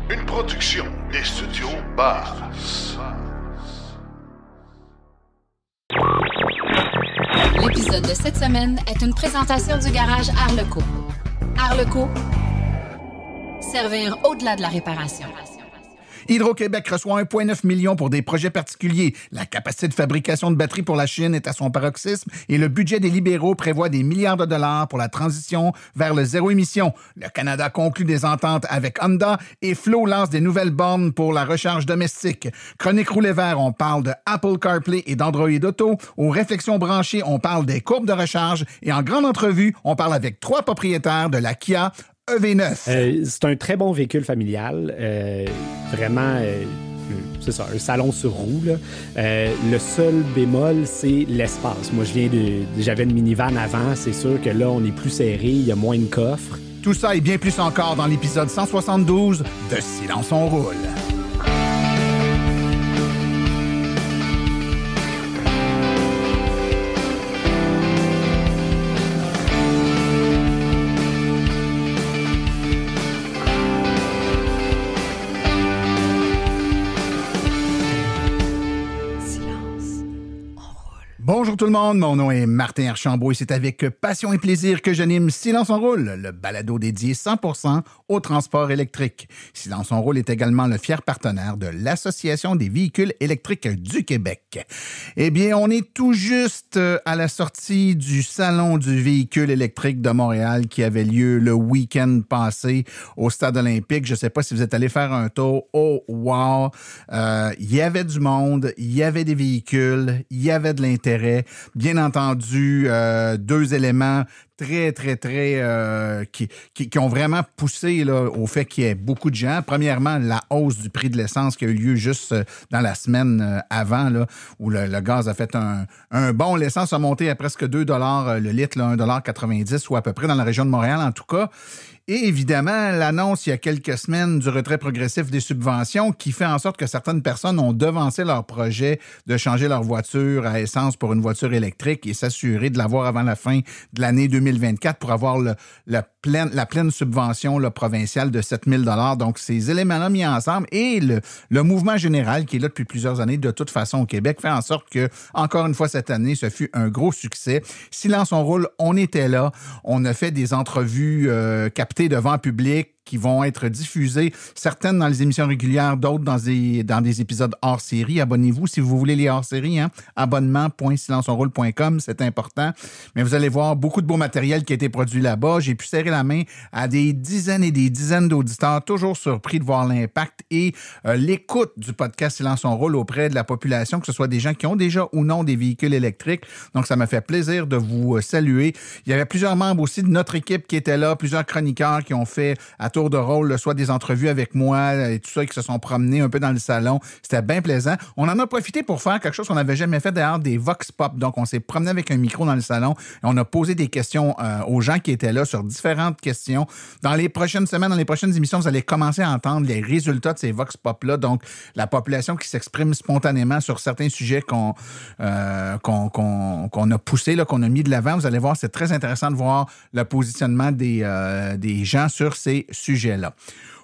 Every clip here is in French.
Une production des studios Bass. L'épisode de cette semaine est une présentation du garage Arleco. Arleco, servir au-delà de la réparation. Hydro-Québec reçoit 1,9 million pour des projets particuliers. La capacité de fabrication de batteries pour la Chine est à son paroxysme et le budget des libéraux prévoit des milliards de dollars pour la transition vers le zéro émission. Le Canada conclut des ententes avec Honda et Flo lance des nouvelles bornes pour la recharge domestique. Chronique Roulet Vert, on parle de Apple CarPlay et d'Android Auto. Aux réflexions branchées, on parle des courbes de recharge. Et en grande entrevue, on parle avec 3 propriétaires de la Kia EV9. C'est un très bon véhicule familial. Vraiment, c'est ça, un salon sur roue. Là. Le seul bémol, c'est l'espace. Moi, j'avais une minivan avant. C'est sûr que là, on est plus serré, il y a moins de coffres. Tout ça et bien plus encore dans l'épisode 172 de Silence on roule. Bonjour tout le monde, mon nom est Martin Archambault et c'est avec passion et plaisir que j'anime Silence on roule, le balado dédié 100% au transport électrique. Silence on roule est également le fier partenaire de l'Association des véhicules électriques du Québec. Eh bien, on est tout juste à la sortie du Salon du véhicule électrique de Montréal qui avait lieu le week-end passé au Stade olympique. Je ne sais pas si vous êtes allé faire un tour. Oh, wow! Il y avait du monde, il y avait des véhicules, il y avait de l'intérêt. Bien entendu, 2 éléments très qui ont vraiment poussé là, au fait qu'il y ait beaucoup de gens. Premièrement, la hausse du prix de l'essence qui a eu lieu juste dans la semaine avant, là, où le gaz a fait un bond. L'essence a monté à presque 2 $ le litre, là, 1,90 $, ou à peu près dans la région de Montréal en tout cas. Et évidemment, l'annonce il y a quelques semaines du retrait progressif des subventions qui fait en sorte que certaines personnes ont devancé leur projet de changer leur voiture à essence pour une voiture électrique et s'assurer de l'avoir avant la fin de l'année 2024 pour avoir la pleine subvention là, provinciale de 7 000 $. Donc, ces éléments-là mis ensemble et le mouvement général qui est là depuis plusieurs années de toute façon au Québec fait en sorte que, encore une fois cette année, ce fut un gros succès. Silence on roule, on était là. On a fait des entrevues captées devant public qui vont être diffusées, certaines dans les émissions régulières, d'autres dans des épisodes hors-série. Abonnez-vous si vous voulez les hors-séries. Hein? Abonnement.silenceonroule.com, c'est important. Mais vous allez voir beaucoup de beau matériel qui a été produit là-bas. J'ai pu serrer la main à des dizaines et des dizaines d'auditeurs, toujours surpris de voir l'impact et l'écoute du podcast Silence on roule auprès de la population, que ce soit des gens qui ont déjà ou non des véhicules électriques. Donc, ça m'a fait plaisir de vous saluer. Il y avait plusieurs membres aussi de notre équipe qui étaient là, plusieurs chroniqueurs qui ont fait à tour de rôle, soit des entrevues avec moi et tout ça, qui se sont promenés un peu dans le salon. C'était bien plaisant. On en a profité pour faire quelque chose qu'on n'avait jamais fait, d'ailleurs, des Vox Pop. Donc, on s'est promené avec un micro dans le salon et on a posé des questions aux gens qui étaient là sur différentes questions. Dans les prochaines semaines, dans les prochaines émissions, vous allez commencer à entendre les résultats de ces Vox Pop-là. Donc, la population qui s'exprime spontanément sur certains sujets qu'on a poussés, là, qu'on a mis de l'avant. Vous allez voir, c'est très intéressant de voir le positionnement des gens sur ces sujets-là.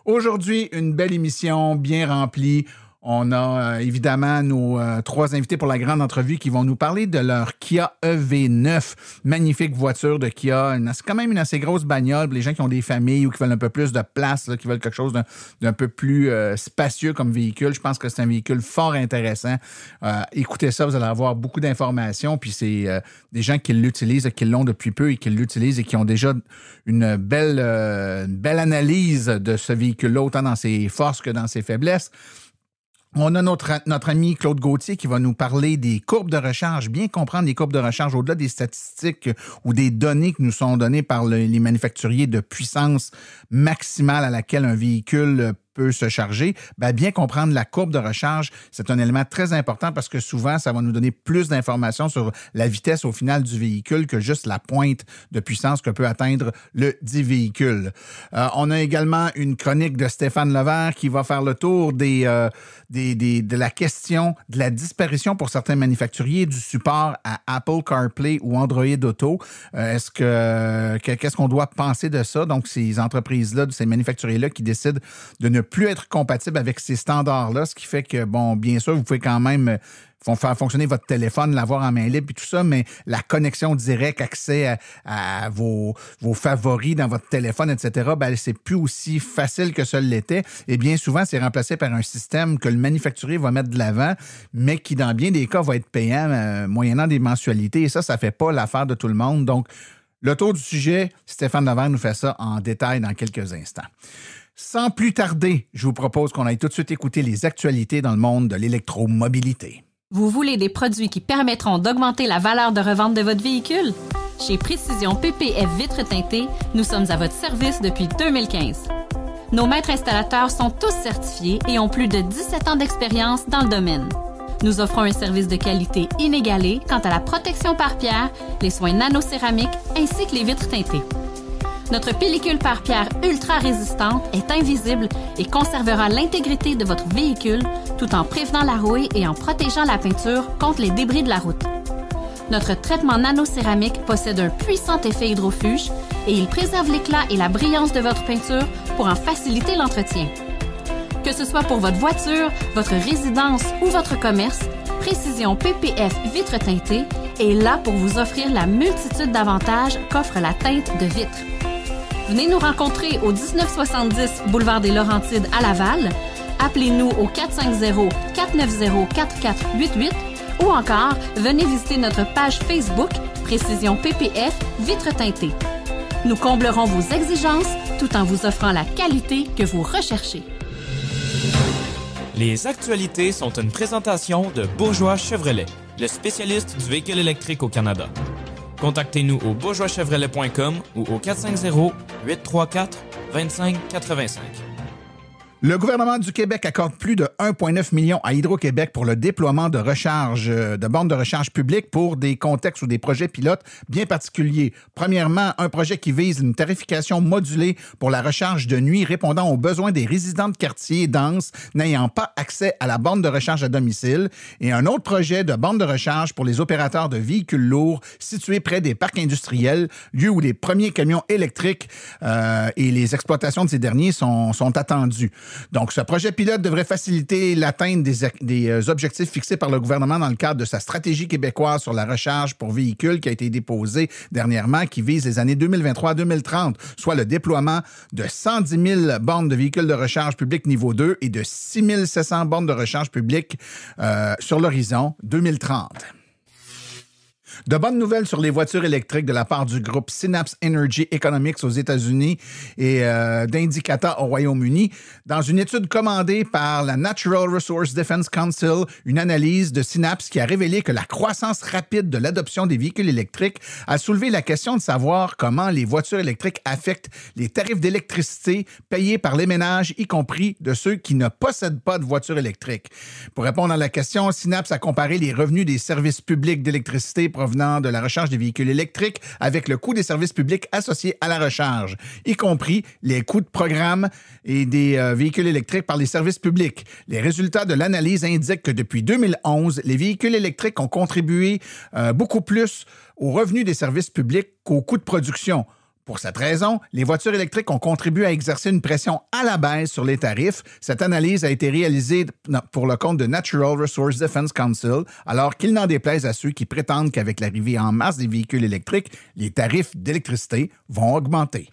Aujourd'hui, une belle émission bien remplie. On a évidemment nos 3 invités pour la grande entrevue qui vont nous parler de leur Kia EV9. Magnifique voiture de Kia. C'est quand même une assez grosse bagnole pour les gens qui ont des familles ou qui veulent un peu plus de place, là, qui veulent quelque chose d'un peu plus spacieux comme véhicule. Je pense que c'est un véhicule fort intéressant. Écoutez ça, vous allez avoir beaucoup d'informations. Puis c'est des gens qui l'utilisent, qui l'ont depuis peu et qui l'utilisent et qui ont déjà une belle analyse de ce véhicule-là, autant dans ses forces que dans ses faiblesses. On a notre ami Claude Gauthier qui va nous parler des courbes de recharge, bien comprendre les courbes de recharge au-delà des statistiques ou des données qui nous sont données par les manufacturiers de puissance maximale à laquelle un véhicule peut se charger, bien comprendre la courbe de recharge, c'est un élément très important parce que souvent, ça va nous donner plus d'informations sur la vitesse au final du véhicule que juste la pointe de puissance que peut atteindre le dit véhicule. On a également une chronique de Stéphane Levert qui va faire le tour de la question de la disparition pour certains manufacturiers du support à Apple CarPlay ou Android Auto. Qu'est-ce qu'on doit penser de ça? Donc, ces entreprises-là, ces manufacturiers-là qui décident de ne plus être compatible avec ces standards-là, ce qui fait que, bon, bien sûr, vous pouvez quand même faire fonctionner votre téléphone, l'avoir en main libre et tout ça, mais la connexion directe, accès à vos favoris dans votre téléphone, etc., ben, c'est plus aussi facile que ça l'était. Et bien souvent, c'est remplacé par un système que le manufacturier va mettre de l'avant, mais qui, dans bien des cas, va être payant moyennant des mensualités. Et ça ne fait pas l'affaire de tout le monde. Donc, le tour du sujet, Stéphane Laverne nous fait ça en détail dans quelques instants. Sans plus tarder, je vous propose qu'on aille tout de suite écouter les actualités dans le monde de l'électromobilité. Vous voulez des produits qui permettront d'augmenter la valeur de revente de votre véhicule? Chez Précision PPF Vitres teintées, nous sommes à votre service depuis 2015. Nos maîtres installateurs sont tous certifiés et ont plus de 17 ans d'expérience dans le domaine. Nous offrons un service de qualité inégalé quant à la protection par pierre, les soins nanocéramiques ainsi que les vitres teintées. Notre pellicule par pierre ultra résistante est invisible et conservera l'intégrité de votre véhicule tout en prévenant la rouille et en protégeant la peinture contre les débris de la route. Notre traitement nanocéramique possède un puissant effet hydrofuge et il préserve l'éclat et la brillance de votre peinture pour en faciliter l'entretien. Que ce soit pour votre voiture, votre résidence ou votre commerce, Précision PPF Vitres teintées est là pour vous offrir la multitude d'avantages qu'offre la teinte de vitre. Venez nous rencontrer au 1970 boulevard des Laurentides à Laval. Appelez-nous au 450-490-4488 ou encore venez visiter notre page Facebook Précision PPF Vitres teintées. Nous comblerons vos exigences tout en vous offrant la qualité que vous recherchez. Les actualités sont une présentation de Bourgeois Chevrolet, le spécialiste du véhicule électrique au Canada. Contactez-nous au bourgeoischevrolet.com ou au 450-834-2585. Le gouvernement du Québec accorde plus de 1,9 million à Hydro-Québec pour le déploiement de bornes de recharge publiques pour des contextes ou des projets pilotes bien particuliers. Premièrement, un projet qui vise une tarification modulée pour la recharge de nuit répondant aux besoins des résidents de quartiers denses n'ayant pas accès à la borne de recharge à domicile. Et un autre projet de borne de recharge pour les opérateurs de véhicules lourds situés près des parcs industriels, lieu où les premiers camions électriques et les exploitations de ces derniers sont attendus. Donc, ce projet pilote devrait faciliter l'atteinte des objectifs fixés par le gouvernement dans le cadre de sa stratégie québécoise sur la recharge pour véhicules qui a été déposée dernièrement, qui vise les années 2023 à 2030, soit le déploiement de 110 000 bornes de véhicules de recharge publique niveau 2 et de 6 700 bornes de recharge publique sur l'horizon 2030. De bonnes nouvelles sur les voitures électriques de la part du groupe Synapse Energy Economics aux États-Unis et d'Indicata au Royaume-Uni. Dans une étude commandée par la Natural Resource Defense Council, une analyse de Synapse qui a révélé que la croissance rapide de l'adoption des véhicules électriques a soulevé la question de savoir comment les voitures électriques affectent les tarifs d'électricité payés par les ménages, y compris de ceux qui ne possèdent pas de voiture électrique. Pour répondre à la question, Synapse a comparé les revenus des services publics d'électricité provenant de la recharge des véhicules électriques avec le coût des services publics associés à la recharge, y compris les coûts de programme et des véhicules électriques par les services publics. Les résultats de l'analyse indiquent que depuis 2011, les véhicules électriques ont contribué beaucoup plus aux revenus des services publics qu'aux coûts de production. Pour cette raison, les voitures électriques ont contribué à exercer une pression à la baisse sur les tarifs. Cette analyse a été réalisée pour le compte de Natural Resource Defense Council, alors qu'il n'en déplaise à ceux qui prétendent qu'avec l'arrivée en masse des véhicules électriques, les tarifs d'électricité vont augmenter.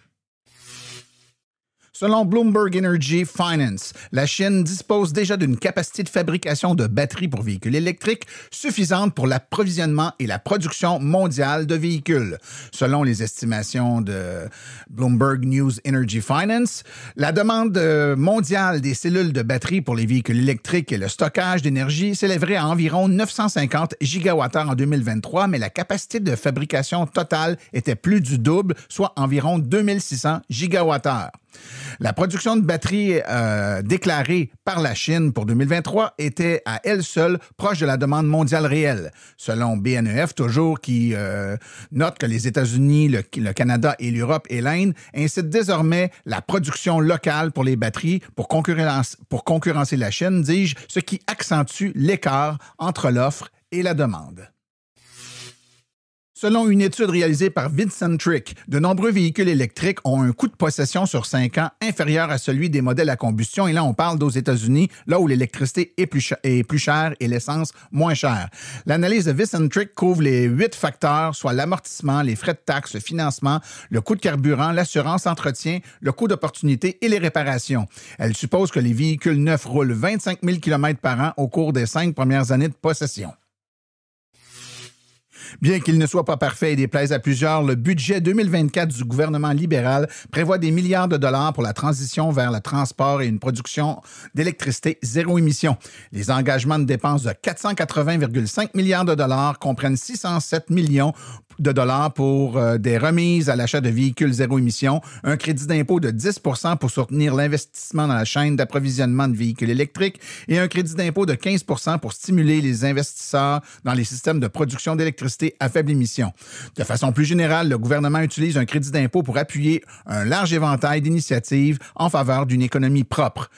Selon Bloomberg Energy Finance, la Chine dispose déjà d'une capacité de fabrication de batteries pour véhicules électriques suffisante pour l'approvisionnement et la production mondiale de véhicules. Selon les estimations de Bloomberg News Energy Finance, la demande mondiale des cellules de batterie pour les véhicules électriques et le stockage d'énergie s'élèverait à environ 950 gigawattheures en 2023, mais la capacité de fabrication totale était plus du double, soit environ 2600 gigawattheures. La production de batteries déclarée par la Chine pour 2023 était à elle seule proche de la demande mondiale réelle. Selon BNEF, toujours, qui note que les États-Unis, le Canada et l'Europe et l'Inde incitent désormais la production locale pour les batteries pour concurrencer la Chine, dis-je, ce qui accentue l'écart entre l'offre et la demande. Selon une étude réalisée par Vincentric, de nombreux véhicules électriques ont un coût de possession sur 5 ans inférieur à celui des modèles à combustion. Et là, on parle aux États-Unis, là où l'électricité est plus chère et l'essence moins chère. L'analyse de Vincentric couvre les 8 facteurs, soit l'amortissement, les frais de taxes, le financement, le coût de carburant, l'assurance, entretien, le coût d'opportunité et les réparations. Elle suppose que les véhicules neufs roulent 25 000 km par an au cours des 5 premières années de possession. Bien qu'il ne soit pas parfait et déplaise à plusieurs, le budget 2024 du gouvernement libéral prévoit des milliards de dollars pour la transition vers le transport et une production d'électricité zéro émission. Les engagements de dépenses de 480,5 milliards de dollars comprennent 607 millions de dollars pour des remises à l'achat de véhicules zéro émission, un crédit d'impôt de 10 % pour soutenir l'investissement dans la chaîne d'approvisionnement de véhicules électriques et un crédit d'impôt de 15 % pour stimuler les investisseurs dans les systèmes de production d'électricité à faible émission. De façon plus générale, le gouvernement utilise un crédit d'impôt pour appuyer un large éventail d'initiatives en faveur d'une économie propre.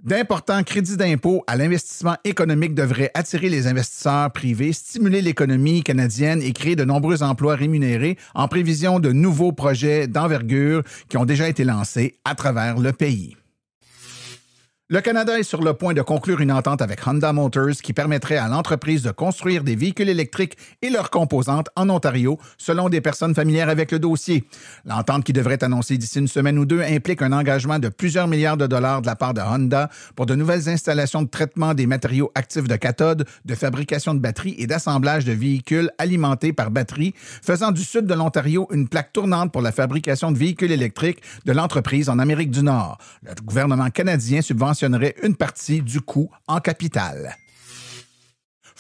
D'importants crédits d'impôt à l'investissement économique devraient attirer les investisseurs privés, stimuler l'économie canadienne et créer de nombreux emplois rémunérés en prévision de nouveaux projets d'envergure qui ont déjà été lancés à travers le pays. Le Canada est sur le point de conclure une entente avec Honda Motors qui permettrait à l'entreprise de construire des véhicules électriques et leurs composantes en Ontario, selon des personnes familières avec le dossier. L'entente qui devrait être annoncée d'ici une semaine ou deux implique un engagement de plusieurs milliards de dollars de la part de Honda pour de nouvelles installations de traitement des matériaux actifs de cathode, de fabrication de batteries et d'assemblage de véhicules alimentés par batterie, faisant du sud de l'Ontario une plaque tournante pour la fabrication de véhicules électriques de l'entreprise en Amérique du Nord. Le gouvernement canadien subventionnerait une partie du coût en capital.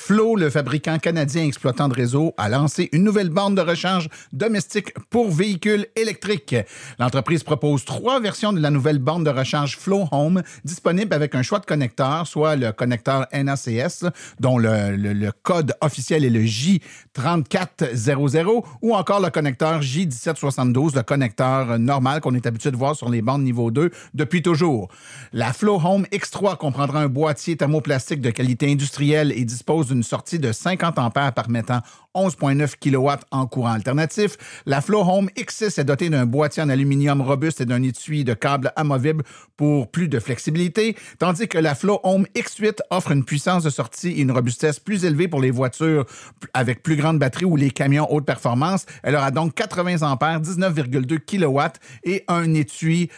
Flow, le fabricant canadien exploitant de réseau, a lancé une nouvelle borne de recharge domestique pour véhicules électriques. L'entreprise propose 3 versions de la nouvelle borne de recharge Flow Home, disponible avec un choix de connecteurs, soit le connecteur NACS, dont le code officiel est le J3400, ou encore le connecteur J1772, le connecteur normal qu'on est habitué de voir sur les bornes niveau 2 depuis toujours. La Flow Home X3 comprendra un boîtier thermoplastique de qualité industrielle et dispose d'une sortie de 50 ampères permettant 11,9 kW en courant alternatif. La Flow Home X6 est dotée d'un boîtier en aluminium robuste et d'un étui de câble amovible pour plus de flexibilité, tandis que la Flow Home X8 offre une puissance de sortie et une robustesse plus élevée pour les voitures avec plus grande batterie ou les camions haute performance. Elle aura donc 80 ampères, 19,2 kW et un étui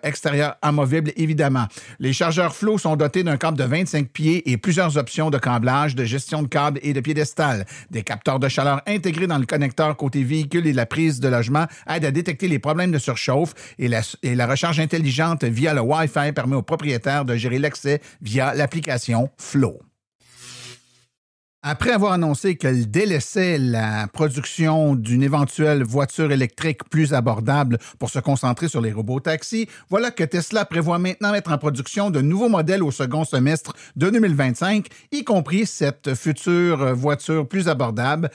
extérieur amovible, évidemment. Les chargeurs Flow sont dotés d'un câble de 25 pieds et plusieurs options de câblage, de gestion de câbles et de piédestal. Des capteurs de chaleur intégrés dans le connecteur côté véhicule et la prise de logement aident à détecter les problèmes de surchauffe et la recharge intelligente via le Wi-Fi permet aux propriétaires de gérer l'accès via l'application Flow. Après avoir annoncé qu'elle délaissait la production d'une éventuelle voiture électrique plus abordable pour se concentrer sur les robotaxis, voilà que Tesla prévoit maintenant mettre en production de nouveaux modèles au second semestre de 2025, y compris cette future voiture plus abordable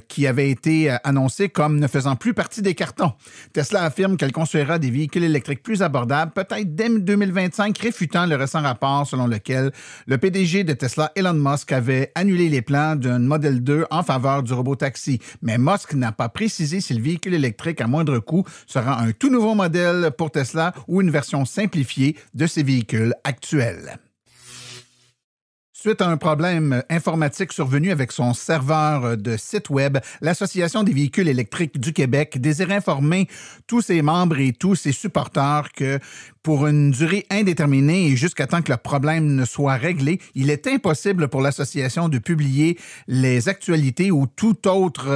qui avait été annoncée comme ne faisant plus partie des cartons. Tesla affirme qu'elle construira des véhicules électriques plus abordables, peut-être dès 2025, réfutant le récent rapport selon lequel le PDG de Tesla, Elon Musk, avait annulé les plans d'un Model 2 en faveur du robotaxi. Mais Musk n'a pas précisé si le véhicule électrique à moindre coût sera un tout nouveau modèle pour Tesla ou une version simplifiée de ses véhicules actuels. Suite à un problème informatique survenu avec son serveur de site web, l'Association des véhicules électriques du Québec désire informer tous ses membres et tous ses supporters que pour une durée indéterminée et jusqu'à temps que le problème ne soit réglé, il est impossible pour l'association de publier les actualités ou tout autre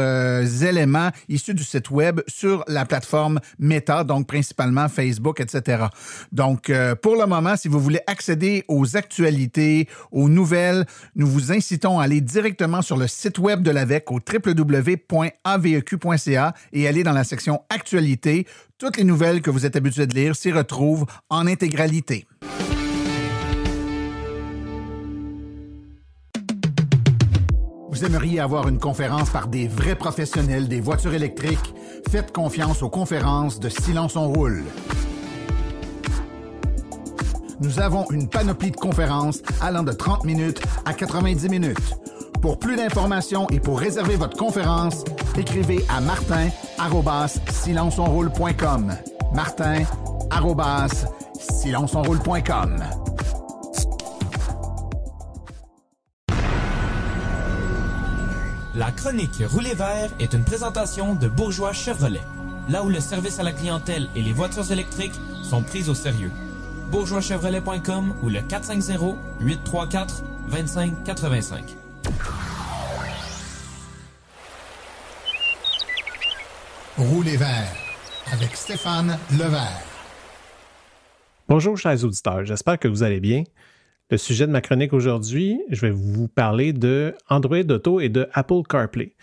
élément issu du site web sur la plateforme Meta, donc principalement Facebook, etc. Donc, pour le moment, si vous voulez accéder aux actualités, aux nouvelles, nous vous incitons à aller directement sur le site web de l'AVEQ au www.aveq.ca et aller dans la section Actualités. Toutes les nouvelles que vous êtes habitués de lire s'y retrouvent en intégralité. Vous aimeriez avoir une conférence par des vrais professionnels des voitures électriques? Faites confiance aux conférences de Silence on roule. Nous avons une panoplie de conférences allant de 30 minutes à 90 minutes. Pour plus d'informations et pour réserver votre conférence, Écrivez à martin@silenceonroule.com. martin@silenceonroule.com. La chronique Rouler vert est une présentation de Bourgeois Chevrolet, là où le service à la clientèle et les voitures électriques sont prises au sérieux. bourgeoischevrolet.com ou le 450-834-2585. Rouler vert avec Stéphane Levert. Bonjour chers auditeurs, j'espère que vous allez bien. Le sujet de ma chronique aujourd'hui, je vais vous parler de Android Auto et de Apple CarPlay.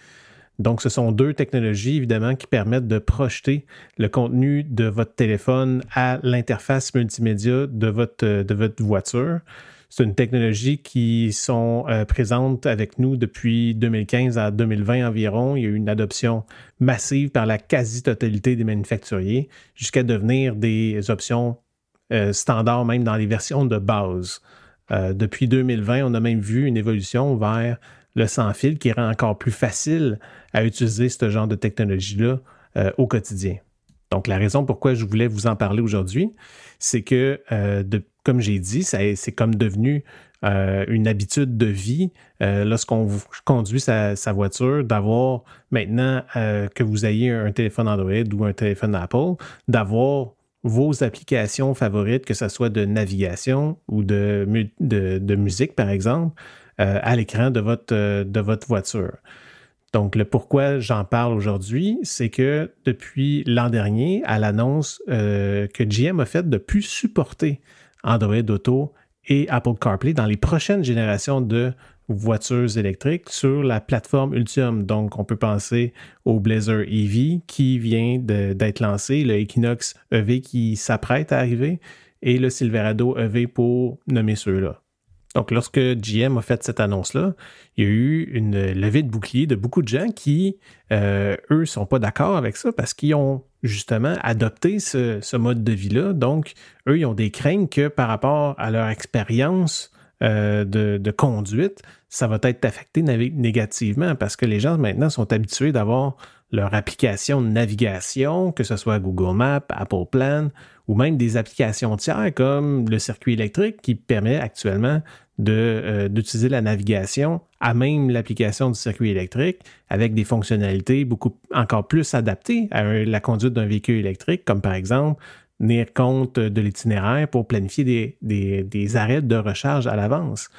Donc, ce sont deux technologies, évidemment, qui permettent de projeter le contenu de votre téléphone à l'interface multimédia de votre voiture. C'est une technologie qui sont présentes avec nous depuis 2015 à 2020 environ. Il y a eu une adoption massive par la quasi-totalité des manufacturiers jusqu'à devenir des options standards même dans les versions de base. Depuis 2020, on a même vu une évolution vers le sans-fil qui rend encore plus facile à utiliser ce genre de technologie-là au quotidien. Donc, la raison pourquoi je voulais vous en parler aujourd'hui, c'est que, comme j'ai dit, c'est comme devenu une habitude de vie lorsqu'on conduit sa voiture, d'avoir maintenant que vous ayez un téléphone Android ou un téléphone Apple, d'avoir vos applications favorites, que ce soit de navigation ou de musique, par exemple, à l'écran de votre voiture. Donc, le pourquoi j'en parle aujourd'hui, c'est que depuis l'an dernier, à l'annonce que GM a faite de plus supporter Android Auto et Apple CarPlay dans les prochaines générations de voitures électriques sur la plateforme Ultium. Donc, on peut penser au Blazer EV qui vient d'être lancé, le Equinox EV qui s'apprête à arriver et le Silverado EV pour nommer ceux-là. Donc, lorsque GM a fait cette annonce-là, il y a eu une levée de bouclier de beaucoup de gens qui, eux, ne sont pas d'accord avec ça parce qu'ils ont justement adopté ce mode de vie-là. Donc, eux, ils ont des craintes que par rapport à leur expérience de conduite, ça va être affecté négativement parce que les gens maintenant sont habitués d'avoir leur application de navigation, que ce soit Google Maps, Apple Plan, ou même des applications tiers comme le circuit électrique qui permet actuellement d'utiliser la navigation à même l'application du circuit électrique avec des fonctionnalités encore plus adaptées à la conduite d'un véhicule électrique, comme par exemple tenir compte de l'itinéraire pour planifier des arrêts de recharge à l'avance.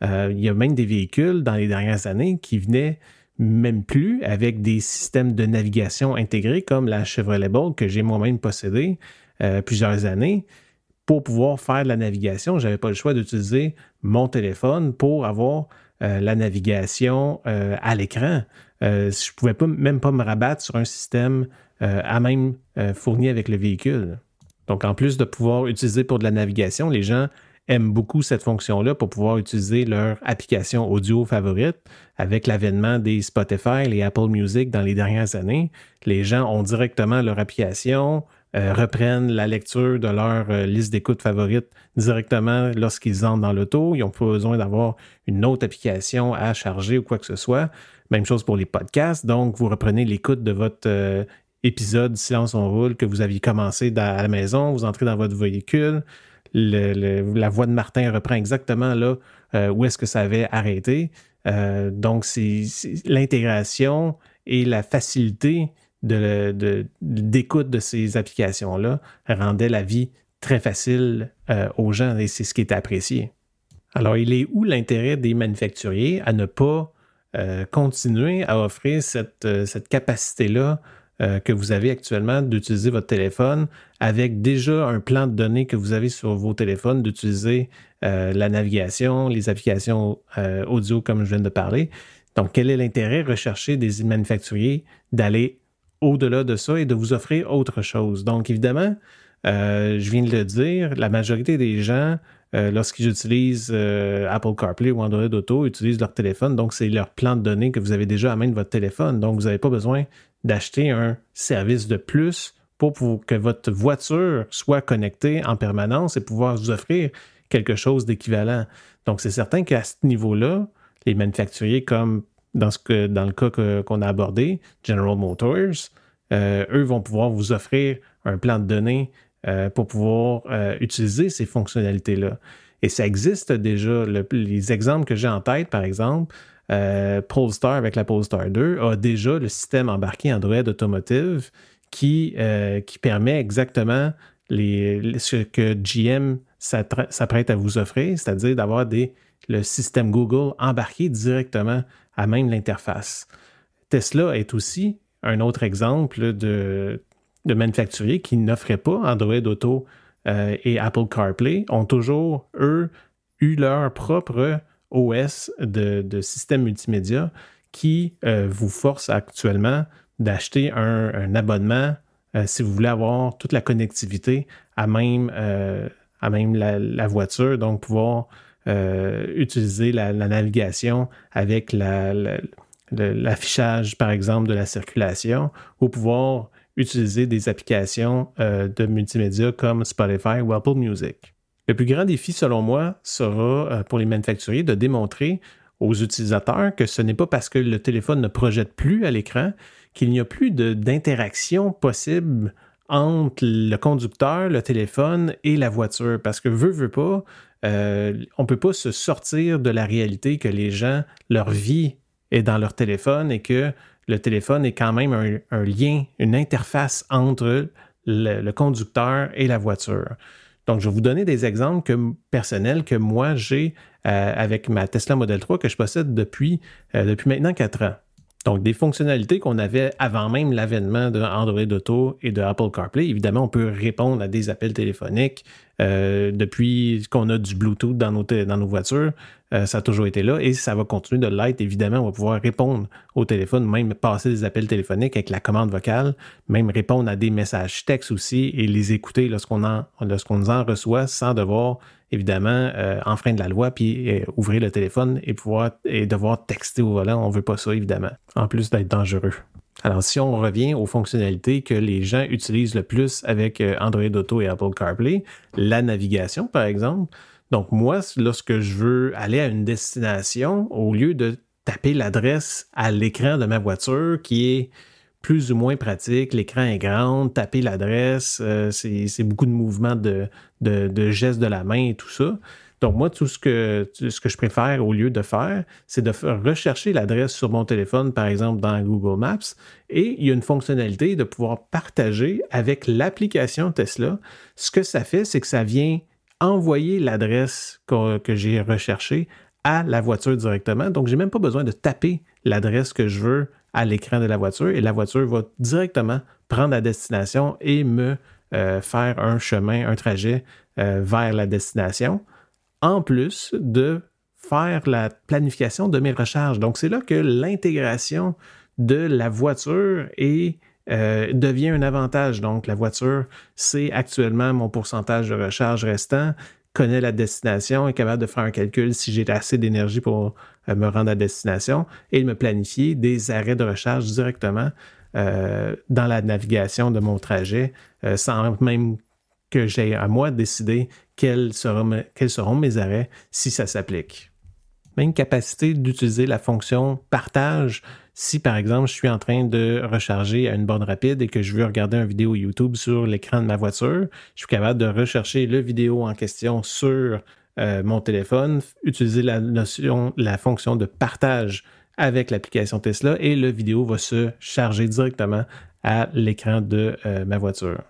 Il y a même des véhicules dans les dernières années qui venaient même plus avec des systèmes de navigation intégrés comme la Chevrolet Bolt que j'ai moi-même possédé plusieurs années. Pour pouvoir faire de la navigation, je n'avais pas le choix d'utiliser mon téléphone pour avoir la navigation à l'écran. Je ne pouvais même pas me rabattre sur un système à même fourni avec le véhicule. Donc, en plus de pouvoir utiliser pour de la navigation, les gens aiment beaucoup cette fonction-là pour pouvoir utiliser leur application audio favorite. Avec l'avènement des Spotify, les Apple Music dans les dernières années, les gens ont directement leur application, reprennent la lecture de leur liste d'écoute favorite directement lorsqu'ils entrent dans l'auto. Ils n'ont pas besoin d'avoir une autre application à charger ou quoi que ce soit. Même chose pour les podcasts. Donc, vous reprenez l'écoute de votre épisode Silence on roule que vous aviez commencé à la maison. Vous entrez dans votre véhicule. La voix de Martin reprend exactement là où est-ce que ça avait arrêté. Donc, c'est l'intégration et la facilité d'écoute de ces applications-là rendait la vie très facile aux gens et c'est ce qui est apprécié. Alors, il est où l'intérêt des manufacturiers à ne pas continuer à offrir cette capacité-là que vous avez actuellement d'utiliser votre téléphone avec déjà un plan de données que vous avez sur vos téléphones, d'utiliser la navigation, les applications audio comme je viens de parler. Donc, quel est l'intérêt recherché des manufacturiers d'aller au-delà de ça et de vous offrir autre chose? Donc, évidemment, je viens de le dire, la majorité des gens, lorsqu'ils utilisent Apple CarPlay ou Android Auto, utilisent leur téléphone. Donc, c'est leur plan de données que vous avez déjà à main de votre téléphone. Donc, vous n'avez pas besoin d'acheter un service de plus pour que votre voiture soit connectée en permanence et pouvoir vous offrir quelque chose d'équivalent. Donc, c'est certain qu'à ce niveau-là, les manufacturiers comme dans le cas qu'on a abordé, General Motors, eux vont pouvoir vous offrir un plan de données pour pouvoir utiliser ces fonctionnalités-là. Et ça existe déjà. Les exemples que j'ai en tête, par exemple, Polestar avec la Polestar 2 a déjà le système embarqué Android Automotive qui permet exactement ce que GM s'apprête à vous offrir, c'est-à-dire d'avoir le système Google embarqué directement à même l'interface. Tesla est aussi un autre exemple de manufacturier qui n'offrait pas Android Auto et Apple CarPlay, ont toujours, eux, eu leur propre OS de système multimédia qui vous force actuellement d'acheter un abonnement si vous voulez avoir toute la connectivité à même la voiture, donc pouvoir utiliser la navigation avec l'affichage, par exemple, de la circulation, ou pouvoir utiliser des applications de multimédia comme Spotify ou Apple Music. Le plus grand défi, selon moi, sera pour les manufacturiers de démontrer aux utilisateurs que ce n'est pas parce que le téléphone ne projette plus à l'écran qu'il n'y a plus d'interaction possible entre le conducteur, le téléphone et la voiture. Parce que veut pas, on ne peut pas se sortir de la réalité que les gens, leur vie est dans leur téléphone et que le téléphone est quand même un lien, une interface entre le conducteur et la voiture. Donc, je vais vous donner des exemples personnels que moi, j'ai avec ma Tesla Model 3 que je possède depuis maintenant 4 ans. Donc, des fonctionnalités qu'on avait avant même l'avènement de Android Auto et de Apple CarPlay. Évidemment, on peut répondre à des appels téléphoniques depuis qu'on a du Bluetooth dans nos voitures. Ça a toujours été là et ça va continuer de l'être. Évidemment, on va pouvoir répondre au téléphone, même passer des appels téléphoniques avec la commande vocale, même répondre à des messages textes aussi et les écouter lorsqu'on nous en reçoit sans devoir, évidemment, enfreindre la loi puis ouvrir le téléphone et devoir texter au volant. On ne veut pas ça, évidemment, en plus d'être dangereux. Alors, si on revient aux fonctionnalités que les gens utilisent le plus avec Android Auto et Apple CarPlay, la navigation, par exemple. Donc, moi, lorsque je veux aller à une destination, au lieu de taper l'adresse à l'écran de ma voiture, qui est plus ou moins pratique, l'écran est grand, taper l'adresse, c'est beaucoup de mouvements de gestes de la main et tout ça. Donc, moi, tout ce que je préfère au lieu de faire, c'est de rechercher l'adresse sur mon téléphone, par exemple, dans Google Maps. Et il y a une fonctionnalité de pouvoir partager avec l'application Tesla. Ce que ça fait, c'est que ça vient envoyer l'adresse que j'ai recherchée à la voiture directement. Donc, je n'ai même pas besoin de taper l'adresse que je veux à l'écran de la voiture. Et la voiture va directement prendre la destination et me faire un trajet vers la destination. En plus de faire la planification de mes recharges. Donc, c'est là que l'intégration de la voiture devient un avantage. Donc, la voiture sait actuellement mon pourcentage de recharge restant, connaît la destination, est capable de faire un calcul si j'ai assez d'énergie pour me rendre à la destination et de me planifier des arrêts de recharge directement dans la navigation de mon trajet sans même que j'ai à moi décider quels seront mes arrêts si ça s'applique. Même capacité d'utiliser la fonction partage si, par exemple, je suis en train de recharger à une borne rapide et que je veux regarder une vidéo YouTube sur l'écran de ma voiture, je suis capable de rechercher la vidéo en question sur mon téléphone, utiliser la fonction de partage avec l'application Tesla et la vidéo va se charger directement à l'écran de ma voiture.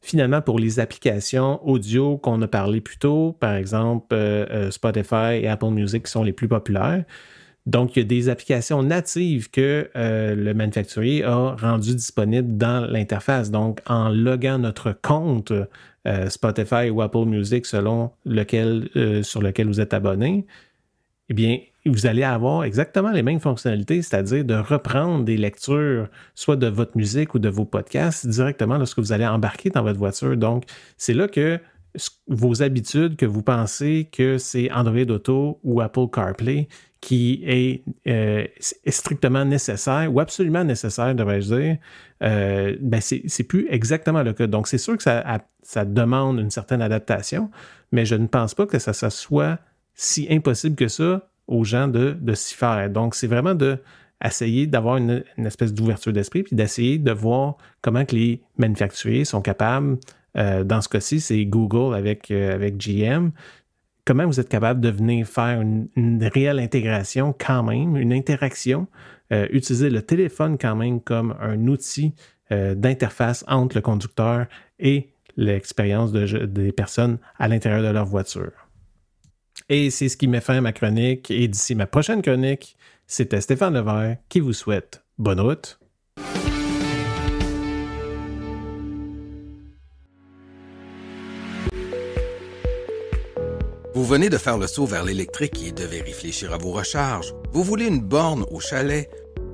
Finalement, pour les applications audio qu'on a parlé plus tôt, par exemple Spotify et Apple Music qui sont les plus populaires, donc il y a des applications natives que le manufacturier a rendues disponibles dans l'interface. Donc, en loguant notre compte Spotify ou Apple Music sur lequel vous êtes abonné, eh bien, vous allez avoir exactement les mêmes fonctionnalités, c'est-à-dire de reprendre des lectures, soit de votre musique ou de vos podcasts, directement lorsque vous allez embarquer dans votre voiture. Donc, c'est là que vos habitudes, que vous pensez que c'est Android Auto ou Apple CarPlay qui est strictement nécessaire ou absolument nécessaire, devrais-je dire, c'est plus exactement le cas. Donc, c'est sûr que ça demande une certaine adaptation, mais je ne pense pas que ça soit si impossible que ça aux gens de s'y faire. Donc, c'est vraiment d'essayer d'avoir une espèce d'ouverture d'esprit puis d'essayer de voir comment que les manufacturiers sont capables, dans ce cas-ci, c'est Google avec GM, comment vous êtes capable de venir faire une réelle intégration quand même, une interaction, utiliser le téléphone quand même comme un outil d'interface entre le conducteur et l'expérience des personnes à l'intérieur de leur voiture. Et c'est ce qui met fin à ma chronique. Et d'ici ma prochaine chronique, c'était Stéphane Levert qui vous souhaite bonne route. Vous venez de faire le saut vers l'électrique et devez réfléchir à vos recharges. Vous voulez une borne au chalet?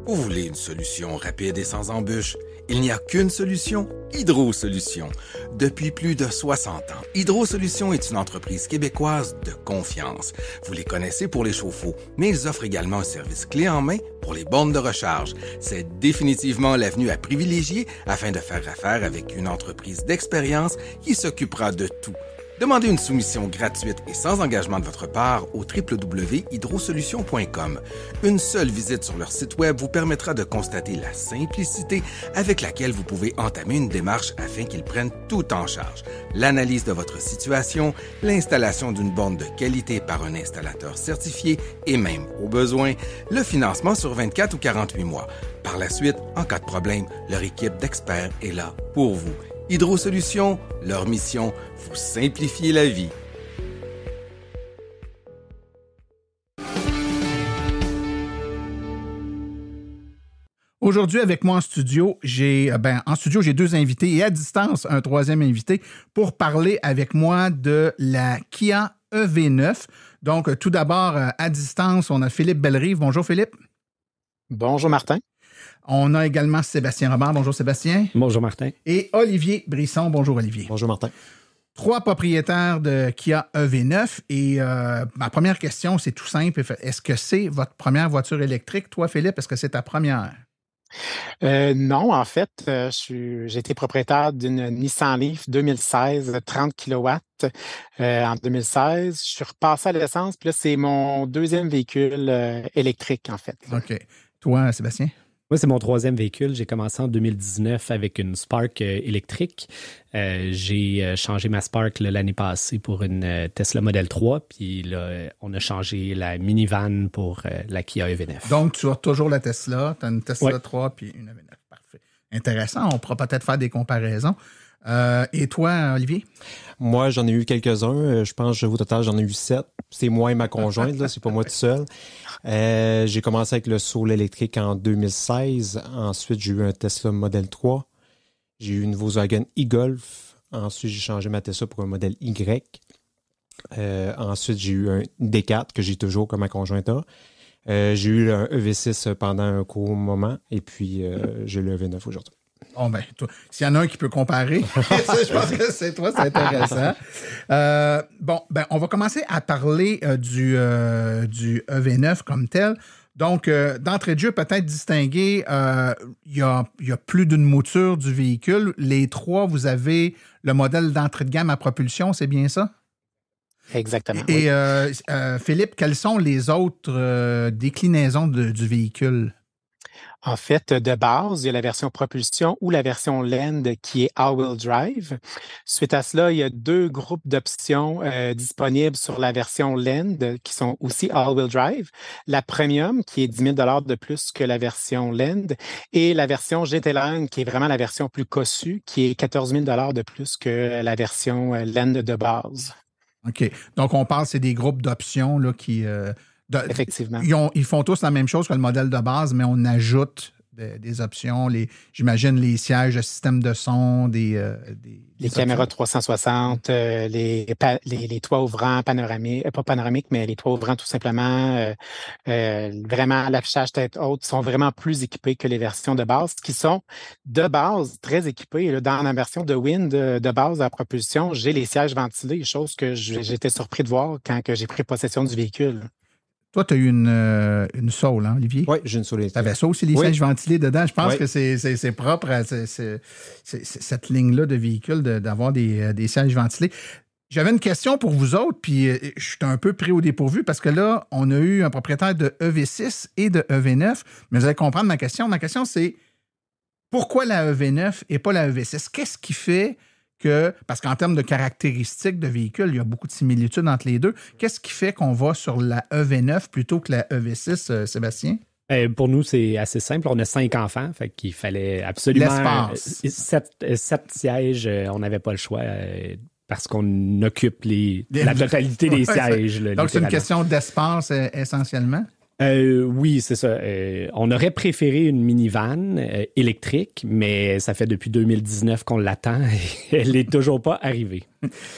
Vous voulez une solution rapide et sans embûches? Il n'y a qu'une solution, Hydro Solutions. Depuis plus de 60 ans, Hydro Solutions est une entreprise québécoise de confiance. Vous les connaissez pour les chauffe-eau, mais ils offrent également un service clé en main pour les bornes de recharge. C'est définitivement l'avenue à privilégier afin de faire affaire avec une entreprise d'expérience qui s'occupera de tout. Demandez une soumission gratuite et sans engagement de votre part au www.hydrosolutions.com. Une seule visite sur leur site web vous permettra de constater la simplicité avec laquelle vous pouvez entamer une démarche afin qu'ils prennent tout en charge. L'analyse de votre situation, l'installation d'une borne de qualité par un installateur certifié et même, au besoin, le financement sur 24 ou 48 mois. Par la suite, en cas de problème, leur équipe d'experts est là pour vous. Hydro Solutions, leur mission, vous simplifier la vie. Aujourd'hui, avec moi en studio, j'ai deux invités et à distance, un troisième invité pour parler avec moi de la Kia EV9. Donc, tout d'abord, à distance, on a Philippe Bellerive. Bonjour, Philippe. Bonjour, Martin. On a également Sébastien Robert. Bonjour, Sébastien. Bonjour, Martin. Et Olivier Brisson. Bonjour, Olivier. Bonjour, Martin. 3 propriétaires de Kia EV9. Et ma première question, c'est tout simple. Est-ce que c'est votre première voiture électrique, toi, Philippe? Est-ce que c'est ta première? Non, en fait, j'ai été propriétaire d'une Nissan Leaf 2016, 30 kW en 2016. Je suis repassé à l'essence, puis là, c'est mon deuxième véhicule électrique, en fait. OK. Toi, Sébastien? Moi, c'est mon troisième véhicule. J'ai commencé en 2019 avec une Spark électrique. J'ai changé ma Spark l'année passée pour une Tesla Model 3. Puis là, on a changé la minivan pour la Kia EV9. Donc, tu as toujours la Tesla. Tu as une Tesla 3 puis une EV9. Parfait. Intéressant. On pourra peut-être faire des comparaisons. Et toi, Olivier? Moi, j'en ai eu quelques-uns. Je pense au total, j'en ai eu 7. C'est moi et ma conjointe, là, c'est pas moi tout seul. J'ai commencé avec le Soul électrique en 2016. Ensuite, j'ai eu un Tesla Model 3. J'ai eu une Volkswagen e-Golf. Ensuite, j'ai changé ma Tesla pour un modèle Y. Ensuite, j'ai eu un D4 que j'ai toujours comme ma conjointe a. J'ai eu un EV6 pendant un court moment. Et puis, j'ai le EV9 aujourd'hui. Bon, ben, s'il y en a un qui peut comparer, je pense que c'est toi, c'est intéressant. On va commencer à parler du EV9 comme tel. Donc, d'entrée de jeu, peut-être distinguer, il y a plus d'une mouture du véhicule. Les 3, vous avez le modèle d'entrée de gamme à propulsion, c'est bien ça? Exactement. Et Philippe, quelles sont les autres déclinaisons du véhicule? En fait, de base, il y a la version propulsion ou la version Land qui est all-wheel drive. Suite à cela, il y a 2 groupes d'options disponibles sur la version Land qui sont aussi all-wheel drive. La Premium qui est 10 000 $ de plus que la version Land et la version GT Line qui est vraiment la version plus cossue qui est 14 000 $ de plus que la version Land de base. OK. Donc, on parle, c'est des groupes d'options là, qui... Effectivement. Ils font tous la même chose que le modèle de base, mais on ajoute des options. J'imagine les sièges de système de son, des caméras 360, les toits ouvrants panoramiques, pas panoramiques, mais les toits ouvrants tout simplement. Vraiment, l'affichage tête haute sont vraiment plus équipés que les versions de base, qui sont de base très équipés. Là, dans la version de Wind de base à propulsion, j'ai les sièges ventilés, chose que j'étais surpris de voir quand j'ai pris possession du véhicule. Toi, tu as eu une Soul, hein, Olivier? Oui, j'ai une Soul électrique. Tu avais ça aussi, les sièges ventilés dedans. Je pense que c'est propre à cette ligne-là de véhicule d'avoir des sièges ventilés. J'avais une question pour vous autres, puis je suis un peu pris au dépourvu parce que là, on a eu un propriétaire de EV6 et de EV9, mais vous allez comprendre ma question. Ma question, c'est pourquoi la EV9 et pas la EV6? Qu'est-ce qui fait que, parce qu'en termes de caractéristiques de véhicule, il y a beaucoup de similitudes entre les deux, qu'est-ce qui fait qu'on va sur la EV9 plutôt que la EV6, Sébastien? Pour nous, c'est assez simple. On a 5 enfants, fait qu'il fallait absolument 7 sièges. On n'avait pas le choix. Parce qu'on occupe la totalité des sièges. Donc, c'est une question d'espace essentiellement? Oui, c'est ça. On aurait préféré une minivan électrique, mais ça fait depuis 2019 qu'on l'attend et elle n'est toujours pas arrivée.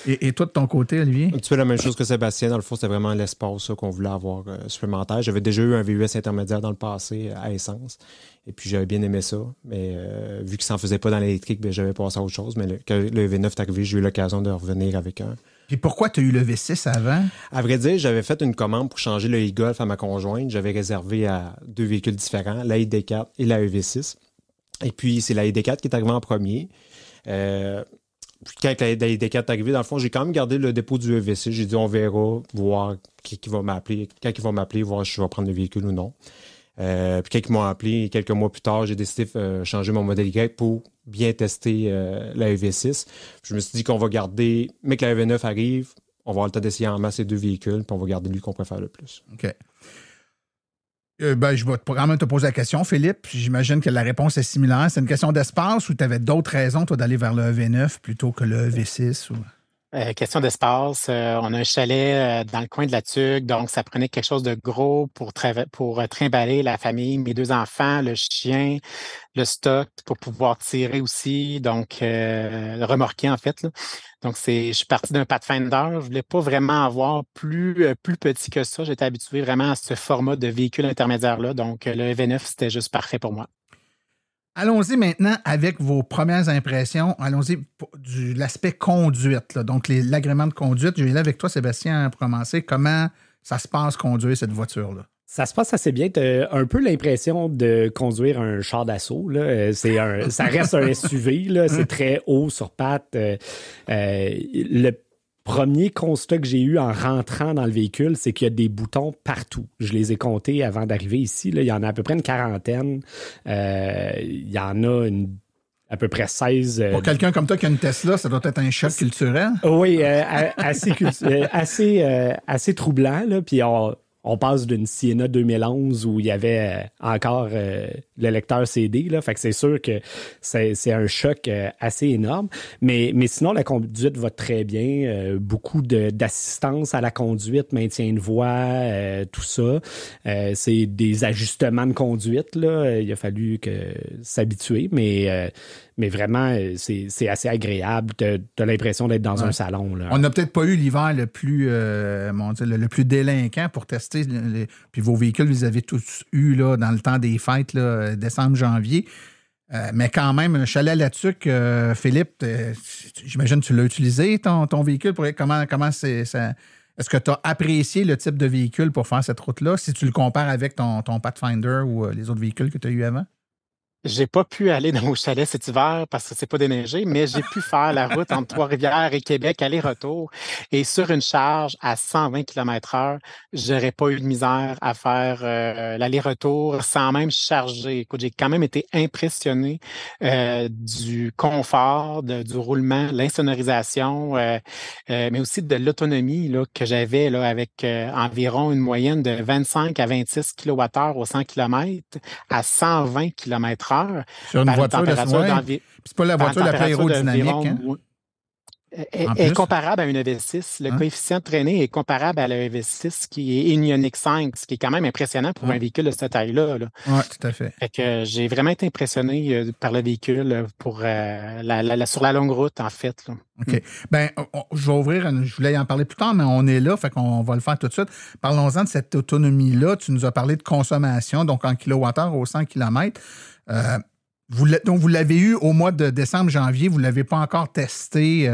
Et toi, de ton côté, Olivier? Tu fais la même chose que Sébastien. Dans le fond, c'était vraiment l'espace qu'on voulait avoir supplémentaire. J'avais déjà eu un VUS intermédiaire dans le passé à essence. Et puis, j'avais bien aimé ça. Mais vu que ça n'en faisait pas dans l'électrique, j'avais passé à autre chose. Mais quand le V9 est arrivé, j'ai eu l'occasion de revenir avec un. Puis pourquoi tu as eu le V6 avant? À vrai dire, j'avais fait une commande pour changer le e-Golf à ma conjointe. J'avais réservé à 2 véhicules différents, la ID4 et la EV6. Et puis, c'est la ID4 qui est arrivée en premier. Puis quand la ID4 est arrivée, dans le fond, j'ai quand même gardé le dépôt du EV6. J'ai dit, on verra, voir qui va m'appeler. Quand il va m'appeler, voir si je vais prendre le véhicule ou non. Puis quand ils m'ont appelé, quelques mois plus tard, j'ai décidé de changer mon modèle Y pour bien tester la EV6. Je me suis dit qu'on va garder, mais que la EV9 arrive, on va avoir le temps d'essayer en masse ces 2 véhicules, puis on va garder lui qu'on préfère le plus. OK. Je vais quand même te poser la question, Philippe. J'imagine que la réponse est similaire. C'est une question d'espace ou tu avais d'autres raisons, toi, d'aller vers le EV9 plutôt que le EV6? Ou... Question d'espace. On a un chalet dans le coin de la Tuque, donc ça prenait quelque chose de gros pour trimballer la famille, mes 2 enfants, le chien, le stock, pour pouvoir tirer aussi, donc remorquer en fait. Là. Donc, je suis parti d'un Pathfinder. Je ne voulais pas vraiment avoir plus petit que ça. J'étais habitué vraiment à ce format de véhicule intermédiaire-là. Donc, le EV9, c'était juste parfait pour moi. Allons-y maintenant avec vos premières impressions. Allons-y de l'aspect conduite. Là. Donc, l'agrément de conduite. Je vais aller avec toi, Sébastien, pour commencer. Comment ça se passe conduire cette voiture-là? Ça se passe assez bien. Tu as un peu l'impression de conduire un char d'assaut. Là. Ça reste un SUV. Là. C'est très haut sur pattes. Le premier constat que j'ai eu en rentrant dans le véhicule, c'est qu'il y a des boutons partout. Je les ai comptés avant d'arriver ici. Là. Il y en a à peu près une quarantaine. Il y en a à peu près 16. Pour quelqu'un comme toi qui a une Tesla, ça doit être un choc culturel. Oui, assez troublant. Là. Puis on passe d'une Sienna 2011 où il y avait encore le lecteur CD. Là, fait que c'est sûr que c'est un choc assez énorme. Mais sinon, la conduite va très bien. Beaucoup d'assistance à la conduite, maintien de voie, tout ça. C'est des ajustements de conduite. Là. Il a fallu s'habituer, mais vraiment, c'est assez agréable. Tu as l'impression d'être dans un salon. Là. On n'a peut-être pas eu l'hiver le plus délinquant pour tester. Puis vos véhicules, vous les avez tous eu là, dans le temps des fêtes, là, décembre, janvier. Mais quand même, un chalet à la Tuque, Philippe, j'imagine que tu l'as utilisé, ton véhicule. Comment c'est ça? Est-ce que tu as apprécié le type de véhicule pour faire cette route-là, si tu le compares avec ton Pathfinder ou les autres véhicules que tu as eu avant? J'ai pas pu aller dans mon chalet cet hiver parce que c'est pas déneigé, mais j'ai pu faire la route entre Trois-Rivières et Québec, aller-retour. Et sur une charge à 120 km/h, j'aurais pas eu de misère à faire l'aller-retour sans même charger. Écoute, j'ai quand même été impressionné du confort, du roulement, l'insonorisation, mais aussi de l'autonomie là, que j'avais là, avec environ une moyenne de 25 à 26 kWh au 100 km à 120 km/h. Sur une voiture de soin. C'est pas la voiture la plus aérodynamique. Hein? Est comparable à une EV6. Le coefficient de traînée est comparable à la EV6 qui est une Ioniq 5, ce qui est quand même impressionnant pour un véhicule de cette taille-là. Oui, tout à fait. Fait que j'ai vraiment été impressionné par le véhicule pour sur la longue route, en fait. Là. OK. Bien, je vais ouvrir, je voulais en parler plus tard, mais on est là, fait qu'on va le faire tout de suite. Parlons-en de cette autonomie-là. Tu nous as parlé de consommation, donc en kilowattheure au 100 km. Donc, vous l'avez eu au mois de décembre, janvier. Vous ne l'avez pas encore testé